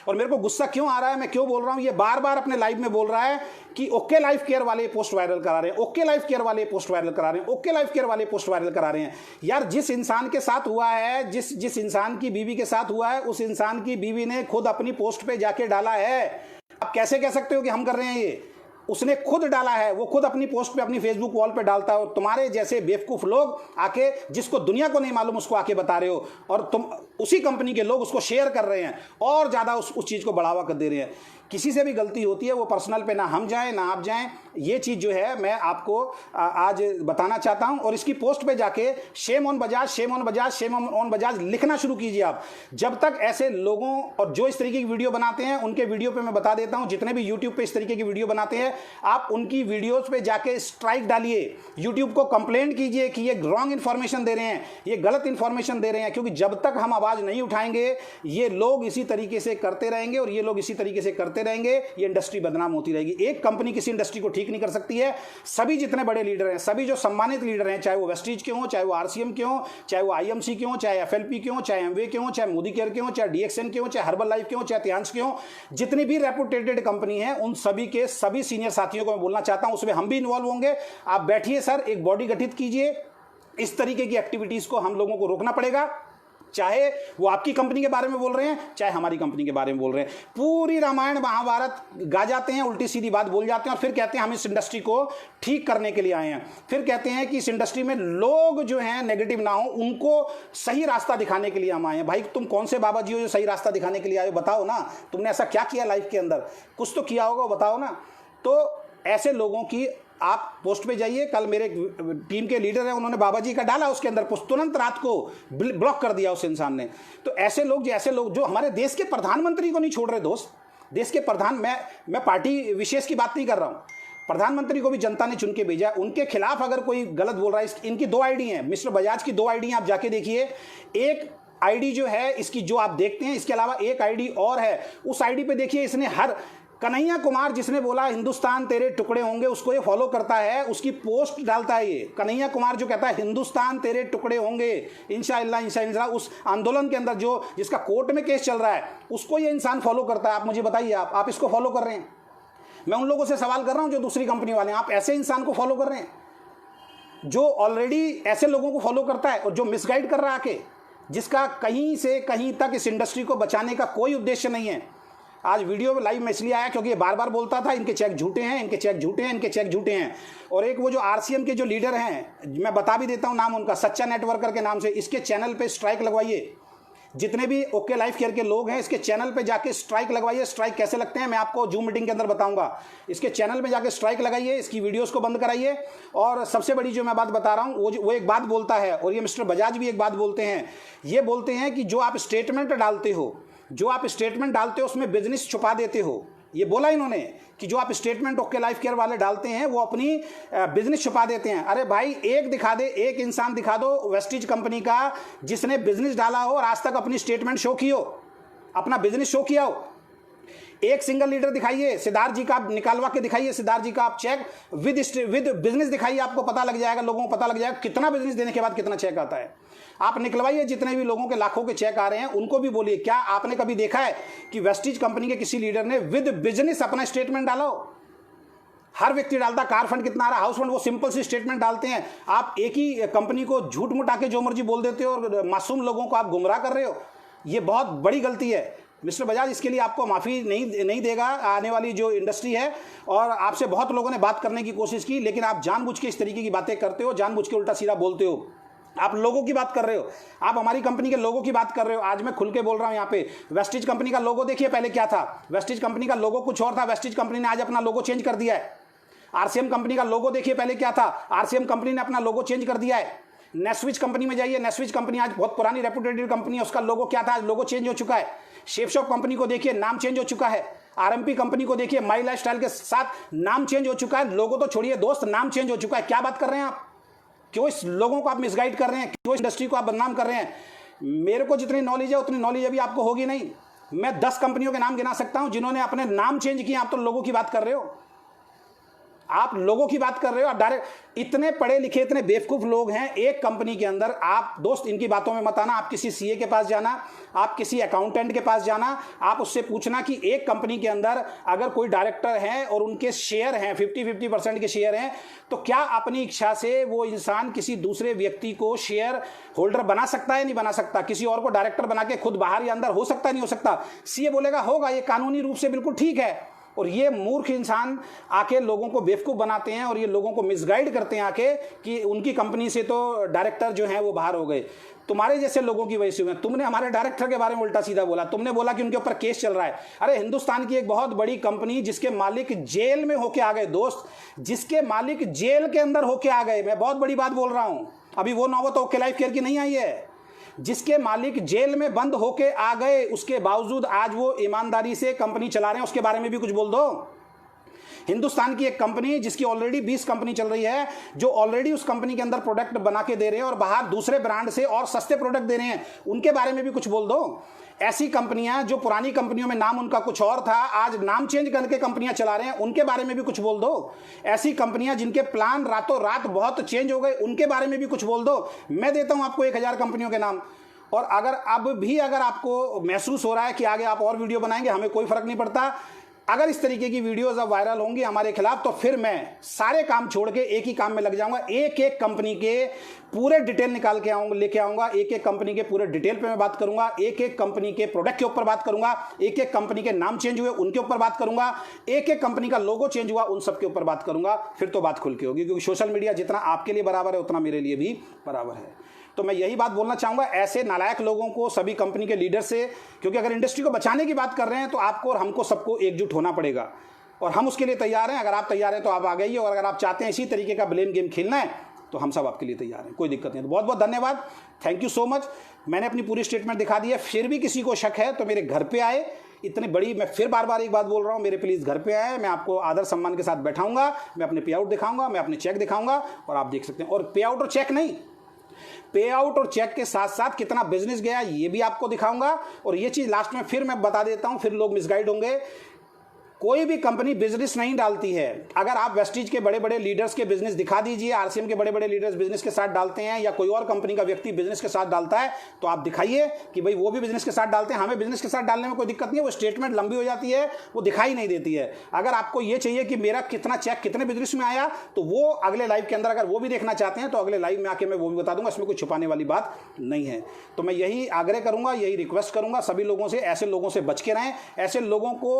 S1: और मेरे को गुस्सा क्यों आ रहा है, मैं क्यों बोल रहा हूं, ये बार बार अपने लाइव में बोल रहा है कि ओके लाइफ केयर वाले पोस्ट वायरल करा रहे हैं, ओके लाइफ केयर वाले पोस्ट वायरल करा रहे हैं, ओके लाइफ केयर वाले पोस्ट वायरल करा रहे हैं। यार जिस इंसान के साथ हुआ है, जिस इंसान की बीवी के साथ हुआ है, उस इंसान की बीवी ने खुद अपनी पोस्ट पे जाके डाला है। आप कैसे कह सकते हो कि हम कर रहे हैं? ये उसने खुद डाला है, वो खुद अपनी पोस्ट पे, अपनी फेसबुक वॉल पे डालता है। और तुम्हारे जैसे बेवकूफ लोग आके, जिसको दुनिया को नहीं मालूम, उसको आके बता रहे हो, और तुम उसी कंपनी के लोग उसको शेयर कर रहे हैं और ज्यादा उस चीज को बढ़ावा कर दे रहे हैं। किसी से भी गलती होती है, वो पर्सनल पे ना हम जाएं ना आप जाएं। ये चीज जो है मैं आपको आज बताना चाहता हूं। और इसकी पोस्ट पे जाके shame on Bajaj, shame on Bajaj, shame on Bajaj लिखना शुरू कीजिए आप। जब तक ऐसे लोगों और जो इस तरीके की वीडियो बनाते हैं, उनके वीडियो पे मैं बता देता हूं, जितने भी यूट्यूब पे इस तरीके की वीडियो बनाते हैं, आप उनकी वीडियोज पे जाके स्ट्राइक डालिए, यूट्यूब को कंप्लेंट कीजिए कि ये रॉन्ग इन्फॉर्मेशन दे रहे हैं, ये गलत इन्फॉर्मेशन दे रहे हैं। क्योंकि जब तक हम आवाज नहीं उठाएंगे, ये लोग इसी तरीके से करते रहेंगे, और ये लोग इसी तरीके से करते बढ़ते रहेंगे, ये इंडस्ट्री बदनाम होती रहेगी। एक कंपनी किसी इंडस्ट्री को ठीक नहीं कर सकती है। सभी जितने बड़े लीडर हैं, सभी जो सम्मानित लीडर हैं, चाहे वो वेस्टीज के हों, चाहे वो आरसीएम के हों, चाहे वो आईएमसी के हों, चाहे एफएलपी के हों, चाहे एमवे के हों, चाहे मोदी केयर के हों, चाहे डीएक्सएन के हों, चाहे हर्बल लाइफ के हों, चाहे त्यांश के हों, जितनी भी रेपुटेटेड कंपनी है, उन सभी के सभी सीनियर साथियों को मैं बोलना चाहता हूं, उसमें हम भी इन्वॉल्व होंगे। आप बैठिए सर, एक बॉडी गठित कीजिए। इस तरीके की एक्टिविटीज को हम लोगों को रोकना पड़ेगा, चाहे वो आपकी कंपनी के बारे में बोल रहे हैं, चाहे हमारी कंपनी के बारे में बोल रहे हैं। पूरी रामायण महाभारत गा जाते हैं, उल्टी सीधी बात बोल जाते हैं, और फिर कहते हैं हम इस इंडस्ट्री को ठीक करने के लिए आए हैं। फिर कहते हैं कि इस इंडस्ट्री में लोग जो हैं नेगेटिव ना हो, उनको सही रास्ता दिखाने के लिए हम आए हैं। भाई तुम कौन से बाबा जी हो जो सही रास्ता दिखाने के लिए आए हो? बताओ ना, तुमने ऐसा क्या किया लाइफ के अंदर? कुछ तो किया होगा, बताओ ना। तो ऐसे लोगों की आप पोस्ट पे जाइए। कल मेरे टीम के लीडर हैं, उन्होंने बाबा जी का डाला उसके अंदर पोस्ट, तुरंत रात को ब्लॉक कर दिया उस इंसान ने। तो ऐसे लोग जो हमारे देश के प्रधानमंत्री को नहीं छोड़ रहे दोस्त, देश के प्रधान, मैं पार्टी विशेष की बात नहीं कर रहा हूं, प्रधानमंत्री को भी जनता ने चुन के भेजा है। उनके खिलाफ अगर कोई गलत बोल रहा है, इनकी 2 आईडी हैं, मिस्टर बजाज की 2 आईडी हैं, आप जाके देखिए। एक आईडी जो है इसकी, जो आप देखते हैं, इसके अलावा एक आईडी और है, उस आईडी पे देखिए इसने हर कन्हैया कुमार जिसने बोला हिंदुस्तान तेरे टुकड़े होंगे, उसको ये फॉलो करता है, उसकी पोस्ट डालता है। ये कन्हैया कुमार जो कहता है हिंदुस्तान तेरे टुकड़े होंगे इंशाअल्लाह इंशाअल्लाह, उस आंदोलन के अंदर जो जिसका कोर्ट में केस चल रहा है, उसको ये इंसान फॉलो करता है। आप मुझे बताइए, आप इसको फॉलो कर रहे हैं? मैं उन लोगों से सवाल कर रहा हूं जो दूसरी कंपनी वाले हैं, आप ऐसे इंसान को फॉलो कर रहे हैं जो ऑलरेडी ऐसे लोगों को फॉलो करता है और जो मिसगाइड कर रहा है आके, जिसका कहीं से कहीं तक इस इंडस्ट्री को बचाने का कोई उद्देश्य नहीं है। आज वीडियो में लाइव में इसलिए आया क्योंकि ये बार बार बोलता था इनके चेक झूठे हैं, इनके चेक झूठे हैं, इनके चेक झूठे हैं। और एक वो जो आरसीएम के जो लीडर हैं, मैं बता भी देता हूं नाम उनका, सच्चा नेटवर्कर के नाम से, इसके चैनल पे स्ट्राइक लगवाइए। जितने भी ओके लाइफ केयर के लोग हैं, इसके चैनल पे जाके स्ट्राइक लगवाइए। स्ट्राइक कैसे लगते हैं मैं आपको जूम मीटिंग के अंदर बताऊंगा। इसके चैनल में जाके स्ट्राइक लगाइए, इसकी वीडियोस को बंद कराइए। और सबसे बड़ी जो मैं बात बता रहा हूं, वो एक बात बोलता है, और ये मिस्टर बजाज भी एक बात बोलते हैं। ये बोलते हैं कि जो आप स्टेटमेंट डालते हो उसमें बिजनेस छुपा देते हो। ये बोला इन्होंने कि जो आप स्टेटमेंट ओके लाइफ केयर वाले डालते हैं वो अपनी बिजनेस छुपा देते हैं। अरे भाई, एक दिखा दे, एक इंसान दिखा दो वेस्टीज कंपनी का जिसने बिजनेस डाला हो और आज तक अपनी स्टेटमेंट शो की हो, अपना बिजनेस शो किया हो। एक सिंगल लीडर दिखाइए, सिद्धार्थ जी का आप निकालवा के दिखाइए, सिद्धार्थ जी का आप चेक विद बिजनेस दिखाइए, आपको पता लग जाएगा, लोगों को पता लग जाएगा कितना बिजनेस देने के बाद कितना चेक आता है। आप निकलवाइए, जितने भी लोगों के लाखों के चेक आ रहे हैं उनको भी बोलिए, क्या आपने कभी देखा है कि वेस्टीज कंपनी के किसी लीडर ने विद बिजनेस अपना स्टेटमेंट डाला हो? हर व्यक्ति डालता, कार फंड कितना आ रहा, हाउस फंड, वो सिंपल सी स्टेटमेंट डालते हैं। आप एक ही कंपनी को झूठ मुठा के जो मर्जी बोल देते हो और मासूम लोगों को आप गुमराह कर रहे हो। ये बहुत बड़ी गलती है। मिस्टर बजाज इसके लिए आपको माफ़ी नहीं देगा आने वाली जो इंडस्ट्री है। और आपसे बहुत लोगों ने बात करने की कोशिश की, लेकिन आप जानबूझ के इस तरीके की बातें करते हो, जानबूझ के उल्टा सीधा बोलते हो। आप लोगों की बात कर रहे हो, आप हमारी कंपनी के लोगों की बात कर रहे हो। आज मैं खुल के बोल रहा हूं यहाँ पे, वेस्टीज कंपनी का लोगो देखिए पहले क्या था। वेस्टीज कंपनी का लोगो कुछ और था, वेस्टीज कंपनी ने आज अपना लोगो चेंज कर दिया है। आरसीएम कंपनी का लोगो देखिए पहले क्या था, आरसीएम कंपनी ने अपना लोगो चेंज कर दिया है। नेस्विच कंपनी में जाइए, नेस्विच कंपनी आज बहुत पुरानी रेपुटेटेड कंपनी है, उसका लोगो क्या था, आज लोगो चेंज हो चुका है। शेप शॉप कंपनी को देखिए, नाम चेंज हो चुका है। आरएमपी कंपनी को देखिए, माई लाइफस्टाइल के साथ नाम चेंज हो चुका है। लोगो तो छोड़िए दोस्त, नाम चेंज हो चुका है। क्या बात कर रहे हैं आप? क्यों इस लोगों को आप मिसगाइड कर रहे हैं? क्यों इस इंडस्ट्री को आप बदनाम कर रहे हैं? मेरे को जितनी नॉलेज है उतनी नॉलेज अभी आपको होगी नहीं। मैं 10 कंपनियों के नाम गिना सकता हूं जिन्होंने अपने नाम चेंज किए। आप तो लोगों की बात कर रहे हो, आप लोगों की बात कर रहे हो। आप डायरेक्ट, इतने पढ़े लिखे, इतने बेवकूफ लोग हैं एक कंपनी के अंदर। आप दोस्त इनकी बातों में मत आना। आप किसी सीए के पास जाना, आप किसी अकाउंटेंट के पास जाना, आप उससे पूछना कि एक कंपनी के अंदर अगर कोई डायरेक्टर है और उनके शेयर हैं 50-50% के शेयर हैं, तो क्या अपनी इच्छा से वो इंसान किसी दूसरे व्यक्ति को शेयर होल्डर बना सकता है? नहीं बना सकता। किसी और को डायरेक्टर बना के खुद बाहर या अंदर हो सकता है? नहीं हो सकता। सीए बोलेगा होगा, ये कानूनी रूप से बिल्कुल ठीक है। और ये मूर्ख इंसान आके लोगों को बेवकूफ़ बनाते हैं और ये लोगों को मिसगाइड करते हैं आके कि उनकी कंपनी से तो डायरेक्टर जो हैं वो बाहर हो गए। तुम्हारे जैसे लोगों की वजह से हुए। तुमने हमारे डायरेक्टर के बारे में उल्टा सीधा बोला, तुमने बोला कि उनके ऊपर केस चल रहा है। अरे हिंदुस्तान की एक बहुत बड़ी कंपनी जिसके मालिक जेल में होके आ गए दोस्त, जिसके मालिक जेल के अंदर होके आ गए, मैं बहुत बड़ी बात बोल रहा हूं। अभी वो नौबत ओके लाइफ केयर की नहीं आई है। जिसके मालिक जेल में बंद होके आ गए, उसके बावजूद आज वो ईमानदारी से कंपनी चला रहे हैं, उसके बारे में भी कुछ बोल दो। हिंदुस्तान की एक कंपनी जिसकी ऑलरेडी 20 कंपनी चल रही है, जो ऑलरेडी उस कंपनी के अंदर प्रोडक्ट बना के दे रहे हैं और बाहर दूसरे ब्रांड से और सस्ते प्रोडक्ट दे रहे हैं, उनके बारे में भी कुछ बोल दो। ऐसी कंपनियां जो पुरानी कंपनियों में नाम उनका कुछ और था, आज नाम चेंज करके कंपनियां चला रहे हैं, उनके बारे में भी कुछ बोल दो। ऐसी कंपनियां जिनके प्लान रातों रात बहुत चेंज हो गए, उनके बारे में भी कुछ बोल दो। मैं देता हूं आपको 1000 कंपनियों के नाम, और अगर आपको महसूस हो रहा है कि आगे आप और वीडियो बनाएंगे, हमें कोई फर्क नहीं पड़ता। अगर इस तरीके की वीडियोस अब वायरल होंगी हमारे खिलाफ, तो फिर मैं सारे काम छोड़ के एक ही काम में लग जाऊंगा। एक एक कंपनी के पूरे डिटेल निकाल के लेके आऊंगा। एक एक कंपनी के पूरे डिटेल पे मैं बात करूंगा। एक एक कंपनी के प्रोडक्ट के ऊपर बात करूंगा। एक एक कंपनी के नाम चेंज हुए उनके ऊपर बात करूंगा। एक एक कंपनी का लोगो चेंज हुआ उन सब के ऊपर बात करूंगा। फिर तो बात खुल के होगी, क्योंकि सोशल मीडिया जितना आपके लिए बराबर है उतना मेरे लिए भी बराबर है। तो मैं यही बात बोलना चाहूंगा ऐसे नालायक लोगों को, सभी कंपनी के लीडर से, क्योंकि अगर इंडस्ट्री को बचाने की बात कर रहे हैं तो आपको और हमको सबको एकजुट होना पड़ेगा, और हम उसके लिए तैयार हैं। अगर आप तैयार हैं तो आप आ गइए, और अगर आप चाहते हैं इसी तरीके का ब्लेम गेम खेलना है तो हम सब आपके लिए तैयार हैं, कोई दिक्कत नहीं। तो बहुत बहुत धन्यवाद, थैंक यू सो मच। मैंने अपनी पूरी स्टेटमेंट दिखा दी है। फिर भी किसी को शक है तो मेरे घर पे आए। इतनी बड़ी, मैं फिर बार बार एक बात बोल रहा हूँ, मेरे प्लीज़ घर पे आए। मैं आपको आदर सम्मान के साथ बैठाऊंगा, मैं अपने पे आउट दिखाऊंगा, मैं अपने चेक दिखाऊंगा, और आप देख सकते हैं। और पे आउट और चेक नहीं, पे आउट और चेक के साथ साथ कितना बिजनेस गया ये भी आपको दिखाऊंगा। और ये चीज़ लास्ट में फिर मैं बता देता हूं, फिर लोग मिसगाइड होंगे। कोई भी कंपनी बिजनेस नहीं डालती है। अगर आप वेस्टीज के बड़े बड़े लीडर्स के बिजनेस दिखा दीजिए, आरसीएम के बड़े बड़े लीडर्स बिजनेस के साथ डालते हैं, या कोई और कंपनी का व्यक्ति बिजनेस के साथ डालता है, तो आप दिखाइए कि भाई वो भी बिजनेस के साथ डालते हैं। हमें बिजनेस के साथ डालने में कोई दिक्कत नहीं है, वो स्टेटमेंट लंबी हो जाती है, वो दिखाई नहीं देती है। अगर आपको ये चाहिए कि मेरा कितना चेक कितने बिजनेस में आया, तो वो अगले लाइव के अंदर अगर वो भी देखना चाहते हैं तो अगले लाइव में आके मैं वो भी बता दूंगा, इसमें कोई छुपाने वाली बात नहीं है। तो मैं यही आग्रह करूंगा, यही रिक्वेस्ट करूंगा सभी लोगों से, ऐसे लोगों से बच के रहें। ऐसे लोगों को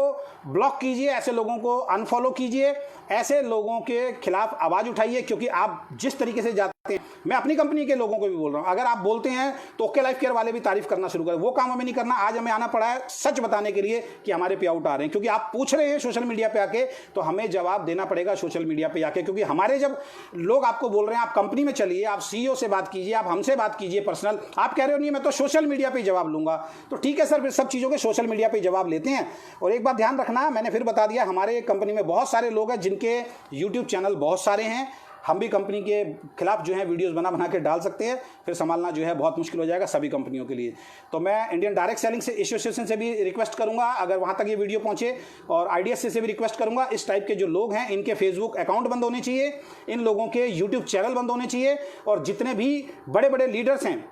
S1: ब्लॉक कीजिए, ऐसे लोगों को अनफॉलो कीजिए, ऐसे लोगों के खिलाफ आवाज उठाइए। क्योंकि आप जिस तरीके से जाते हैं, मैं अपनी कंपनी के लोगों को भी बोल रहा हूं, अगर आप बोलते हैं तो ओके लाइफ केयर वाले भी तारीफ करना शुरू करें। वो काम हमें नहीं करना। आज हमें आना पड़ा है सच बताने के लिए कि हमारे पे आउट आ रहे हैं, क्योंकि आप पूछ रहे हैं सोशल मीडिया पे आके, तो हमें जवाब देना पड़ेगा सोशल मीडिया पे आके। क्योंकि हमारे जब लोग आपको बोल रहे हैं आप कंपनी में चलिए, आप सीईओ से बात कीजिए, आप हमसे बात कीजिए पर्सनल, आप कह रहे हो नहीं मैं तो सोशल मीडिया पे जवाब लूंगा, तो ठीक है सर, फिर सब चीजों के सोशल मीडिया पे जवाब लेते हैं। और एक बात ध्यान रखना, मैंने फिर बता दिया, हमारे कंपनी में बहुत सारे लोग हैं जिनके यूट्यूब चैनल बहुत सारे हैं। हम भी कंपनी के खिलाफ जो है वीडियोस बना बना के डाल सकते हैं, फिर संभालना जो है बहुत मुश्किल हो जाएगा सभी कंपनियों के लिए। तो मैं इंडियन डायरेक्ट सेलिंग से एसोसिएशन से भी रिक्वेस्ट करूंगा, अगर वहां तक ये वीडियो पहुंचे, और आईडीएस से भी रिक्वेस्ट करूंगा, इस टाइप के जो लोग हैं इनके फेसबुक अकाउंट बंद होने चाहिए, इन लोगों के यूट्यूब चैनल बंद होने चाहिए, और जितने भी बड़े बड़े लीडर्स हैं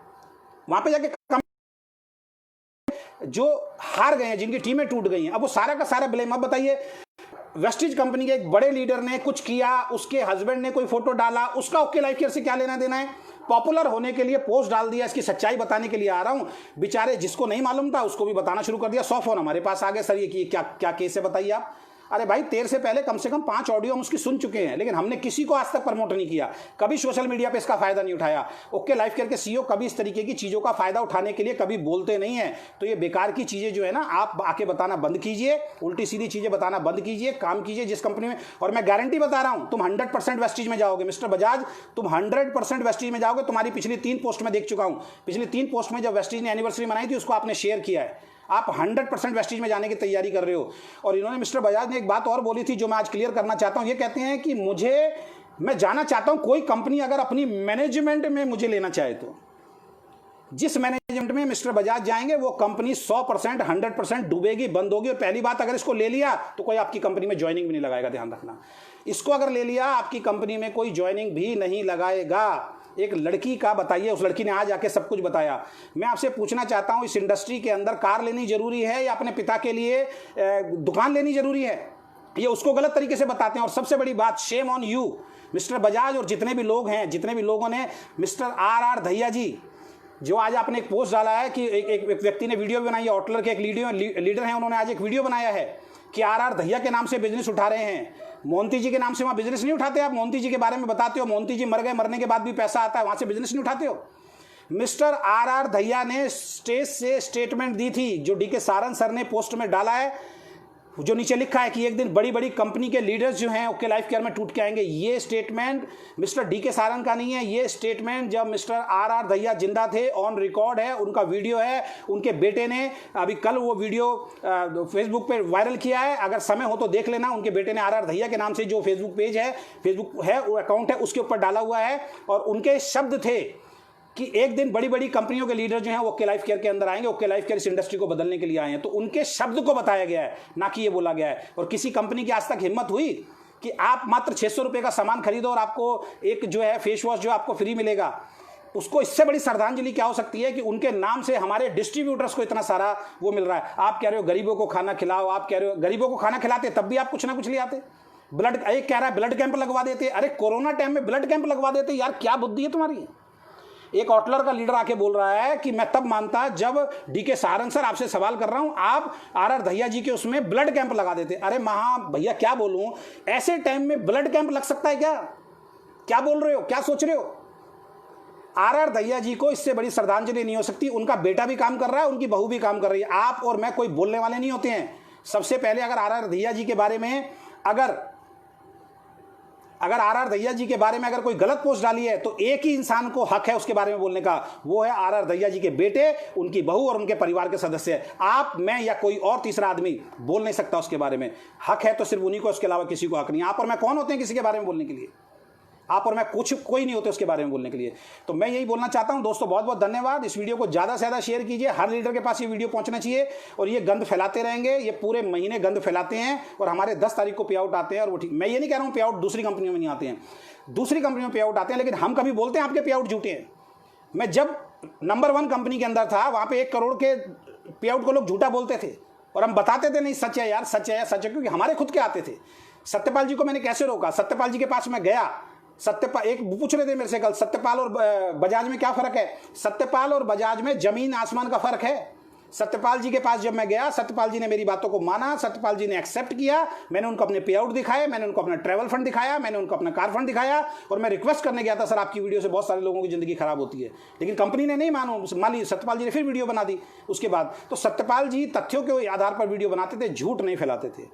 S1: वहां पर जाके जो हार गए हैं, जिनकी टीमें टूट गई हैं, अब वो सारा का सारा ब्लेम। अब बताइए, वेस्टीज कंपनी के एक बड़े लीडर ने कुछ किया, उसके हस्बैंड ने कोई फोटो डाला, उसका ओके लाइफ केयर से क्या लेना देना है? पॉपुलर होने के लिए पोस्ट डाल दिया, इसकी सच्चाई बताने के लिए आ रहा हूं। बेचारे जिसको नहीं मालूम था उसको भी बताना शुरू कर दिया। 100 फोन हमारे पास आ गए, सर ये क्या केस है बताइए आप। अरे भाई, तेरे से पहले कम से कम 5 ऑडियो हम उसकी सुन चुके हैं, लेकिन हमने किसी को आज तक प्रमोट नहीं किया, कभी सोशल मीडिया पे इसका फायदा नहीं उठाया। ओके लाइफ केयर के सीईओ कभी इस तरीके की चीजों का फायदा उठाने के लिए कभी बोलते नहीं है। तो ये बेकार की चीजें जो है ना, आप आके बताना बंद कीजिए, उल्टी सीधी चीजें बताना बंद कीजिए, काम कीजिए जिस कंपनी में। और मैं गारंटी बता रहा हूं, तुम 100% वेस्टीज में जाओगे मिस्टर बजाज, तुम 100% वेस्टीज में जाओगे। तुम्हारी पिछली 3 पोस्ट में देख चुका हूं, पिछली 3 पोस्ट में जब वेस्टीज ने एनिवर्सरी मनाई थी उसको आपने शेयर किया है। आप 100% वेस्टीज में जाने की तैयारी कर रहे हो। और इन्होंने, मिस्टर बजाज ने एक बात और बोली थी जो मैं आज क्लियर करना चाहता हूं। ये कहते हैं कि मैं जाना चाहता हूं, कोई कंपनी अगर अपनी मैनेजमेंट में मुझे लेना चाहे तो जिस मैनेजमेंट में मिस्टर बजाज जाएंगे वो कंपनी 100% 100% डूबेगी, बंद होगी। और पहली बात, अगर इसको ले लिया तो कोई आपकी कंपनी में ज्वाइनिंग भी नहीं लगाएगा, ध्यान रखना। इसको अगर ले लिया, आपकी कंपनी में कोई ज्वाइनिंग भी नहीं लगाएगा। एक लड़की का बताइए, उस लड़की ने आज आके सब कुछ बताया। मैं आपसे पूछना चाहता हूं, इस इंडस्ट्री के अंदर कार लेनी जरूरी है या अपने पिता के लिए दुकान लेनी जरूरी है? ये उसको गलत तरीके से बताते हैं। और सबसे बड़ी बात, shame on you mister Bajaj और जितने भी लोग हैं, जितने भी लोगों ने, मिस्टर आर धैया जी, जो आज आपने एक पोस्ट डाला है कि एक व्यक्ति ने वीडियो बनाई है, ऑटलर के एक लीडर हैं, उन्होंने आज एक वीडियो बनाया है कि आर धैया के नाम से बिजनेस उठा रहे हैं। मोंती जी के नाम से वहां बिजनेस नहीं उठाते आप। मोंती जी के बारे में बताते हो, मोंती जी मर गए, मरने के बाद भी पैसा आता है, वहां से बिजनेस नहीं उठाते हो। मिस्टर आर धैया ने स्टेज से स्टेटमेंट दी थी, जो डीके सारन सर ने पोस्ट में डाला है, जो नीचे लिखा है कि एक दिन बड़ी बड़ी कंपनी के लीडर्स जो हैं ओके लाइफ केयर में टूट के आएंगे। ये स्टेटमेंट मिस्टर डीके सारन का नहीं है, ये स्टेटमेंट जब मिस्टर आर धैया जिंदा थे, ऑन रिकॉर्ड है, उनका वीडियो है। उनके बेटे ने अभी कल वो वीडियो फेसबुक पे वायरल किया है, अगर समय हो तो देख लेना। उनके बेटे ने आर धैया के नाम से जो फेसबुक है, वो अकाउंट है, उसके ऊपर डाला हुआ है। और उनके शब्द थे कि एक दिन बड़ी बड़ी कंपनियों के लीडर जो हैं वो ओके लाइफ केयर के अंदर आएंगे, ओके लाइफ केयर इस इंडस्ट्री को बदलने के लिए आए हैं, तो उनके शब्द को बताया गया है, ना कि ये बोला गया है। और किसी कंपनी की आज तक हिम्मत हुई कि आप मात्र 600 रुपये का सामान खरीदो और आपको एक जो है फेस वॉश जो आपको फ्री मिलेगा, उसको इससे बड़ी श्रद्धांजलि क्या हो सकती है कि उनके नाम से हमारे डिस्ट्रीब्यूटर्स को इतना सारा वो मिल रहा है। आप कह रहे हो गरीबों को खाना खिलाओ, आप कह रहे हो गरीबों को खाना खिलाते तब भी आप कुछ ना कुछ ले आते। ब्लड, एक कह रहा है ब्लड कैंप लगवा देते, अरे कोरोना टाइम में ब्लड कैंप लगवा देते, यार क्या बुद्धि है तुम्हारी। एक ऑटलर का लीडर आके बोल रहा है कि मैं तब मानता जब डीके सारंग सर, आपसे सवाल कर रहा हूं, आप आर दहिया जी के उसमें ब्लड कैंप लगा देते। अरे भैया क्या बोलूं, ऐसे टाइम में ब्लड कैंप लग सकता है क्या? क्या बोल रहे हो, क्या सोच रहे हो? आर दहिया जी को इससे बड़ी श्रद्धांजलि नहीं हो सकती। उनका बेटा भी काम कर रहा है, उनकी बहू भी काम कर रही है। आप और मैं कोई बोलने वाले नहीं होते हैं। सबसे पहले अगर आर दहिया जी के बारे में अगर आर दहिया जी के बारे में अगर कोई गलत पोस्ट डाली है तो एक ही इंसान को हक है उसके बारे में बोलने का, वो है आर दहिया जी के बेटे, उनकी बहू और उनके परिवार के सदस्य। आप, मैं या कोई और तीसरा आदमी बोल नहीं सकता उसके बारे में। हक है तो सिर्फ उन्हीं को, उसके अलावा किसी को हक नहीं। आप और मैं कौन होते हैं किसी के बारे में बोलने के लिए? आप और मैं कोई नहीं होते उसके बारे में बोलने के लिए। तो मैं यही बोलना चाहता हूं दोस्तों, बहुत बहुत धन्यवाद। इस वीडियो को ज़्यादा से ज़्यादा शेयर कीजिए, हर लीडर के पास ये वीडियो पहुंचना चाहिए। और ये गंद फैलाते रहेंगे, ये पूरे महीने गंद फैलाते हैं और हमारे 10 तारीख को पे आउट आते हैं। और वो ठीक, मैं ये नहीं कह रहा हूँ पे आउट दूसरी कंपनियों में नहीं आते हैं, दूसरी कंपनियों में पे आउट आते हैं, लेकिन हम कभी बोलते हैं आपके पे आउट झूठे हैं? मैं जब नंबर 1 कंपनी के अंदर था, वहाँ पे 1 करोड़ के पे आउट को लोग झूठा बोलते थे और हम बताते थे नहीं सच है यार, सच है, सच है, क्योंकि हमारे खुद के आते थे। सत्यपाल जी को मैंने कैसे रोका? सत्यपाल जी के पास मैं गया, सत्यपाल, एक पूछ रहे थे मेरे से कल, सत्यपाल और बजाज में क्या फर्क है? सत्यपाल और बजाज में जमीन आसमान का फर्क है। सत्यपाल जी के पास जब मैं गया, सत्यपाल जी ने मेरी बातों को माना, सत्यपाल जी ने एक्सेप्ट किया, मैंने उनको अपने पे आउट दिखाए, मैंने उनको अपना ट्रैवल फंड दिखाया, मैंने उनको अपना कार फंड दिखाया। और मैं रिक्वेस्ट करने गया था, सर आपकी वीडियो से बहुत सारे लोगों की जिंदगी खराब होती है, लेकिन कंपनी ने नहीं मान ली। सत्यपाल जी ने फिर वीडियो बना दी उसके बाद। तो सत्यपाल जी तथ्यों के आधार पर वीडियो बनाते थे, झूठ नहीं फैलाते थे।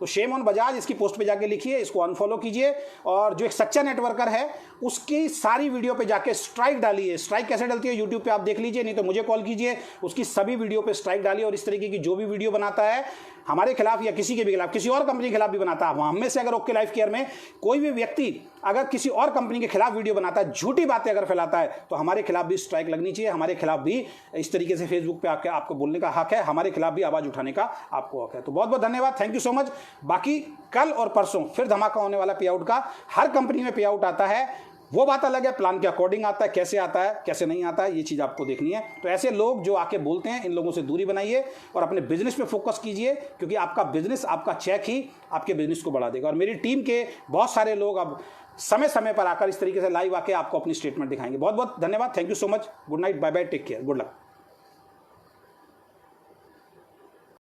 S1: तो शेम ऑन बजाज, इसकी पोस्ट पे जाके लिखिए, इसको अनफॉलो कीजिए। और जो एक सच्चा नेटवर्कर है उसकी सारी वीडियो पे जाके स्ट्राइक डालिए। स्ट्राइक कैसे डलती है यूट्यूब पे आप देख लीजिए, नहीं तो मुझे कॉल कीजिए। उसकी सभी वीडियो पे स्ट्राइक डालिए। और इस तरीके की जो भी वीडियो बनाता है हमारे खिलाफ या किसी के भी खिलाफ, किसी और कंपनी के खिलाफ भी बनाता है, हम में से अगर ओके लाइफ केयर में कोई भी व्यक्ति अगर किसी और कंपनी के खिलाफ वीडियो बनाता है, झूठी बातें अगर फैलाता है, तो हमारे खिलाफ भी स्ट्राइक लगनी चाहिए। हमारे खिलाफ भी इस तरीके से फेसबुक पे आपको बोलने का हक है, हमारे खिलाफ भी आवाज उठाने का आपको हक है। तो बहुत बहुत धन्यवाद, थैंक यू सो मच। बाकी कल और परसों फिर धमाका होने वाला पे आउट का। हर कंपनी में पे आउट आता है, वो बात अलग है, प्लान के अकॉर्डिंग आता है, कैसे आता है कैसे नहीं आता है, ये चीज़ आपको देखनी है। तो ऐसे लोग जो आके बोलते हैं, इन लोगों से दूरी बनाइए और अपने बिजनेस पे फोकस कीजिए, क्योंकि आपका बिजनेस, आपका चेक ही आपके बिजनेस को बढ़ा देगा। और मेरी टीम के बहुत सारे लोग अब समय समय पर आकर इस तरीके से लाइव आके आपको अपनी स्टेटमेंट दिखाएंगे। बहुत बहुत धन्यवाद, thank you so much, good night, bye bye, take care, good luck.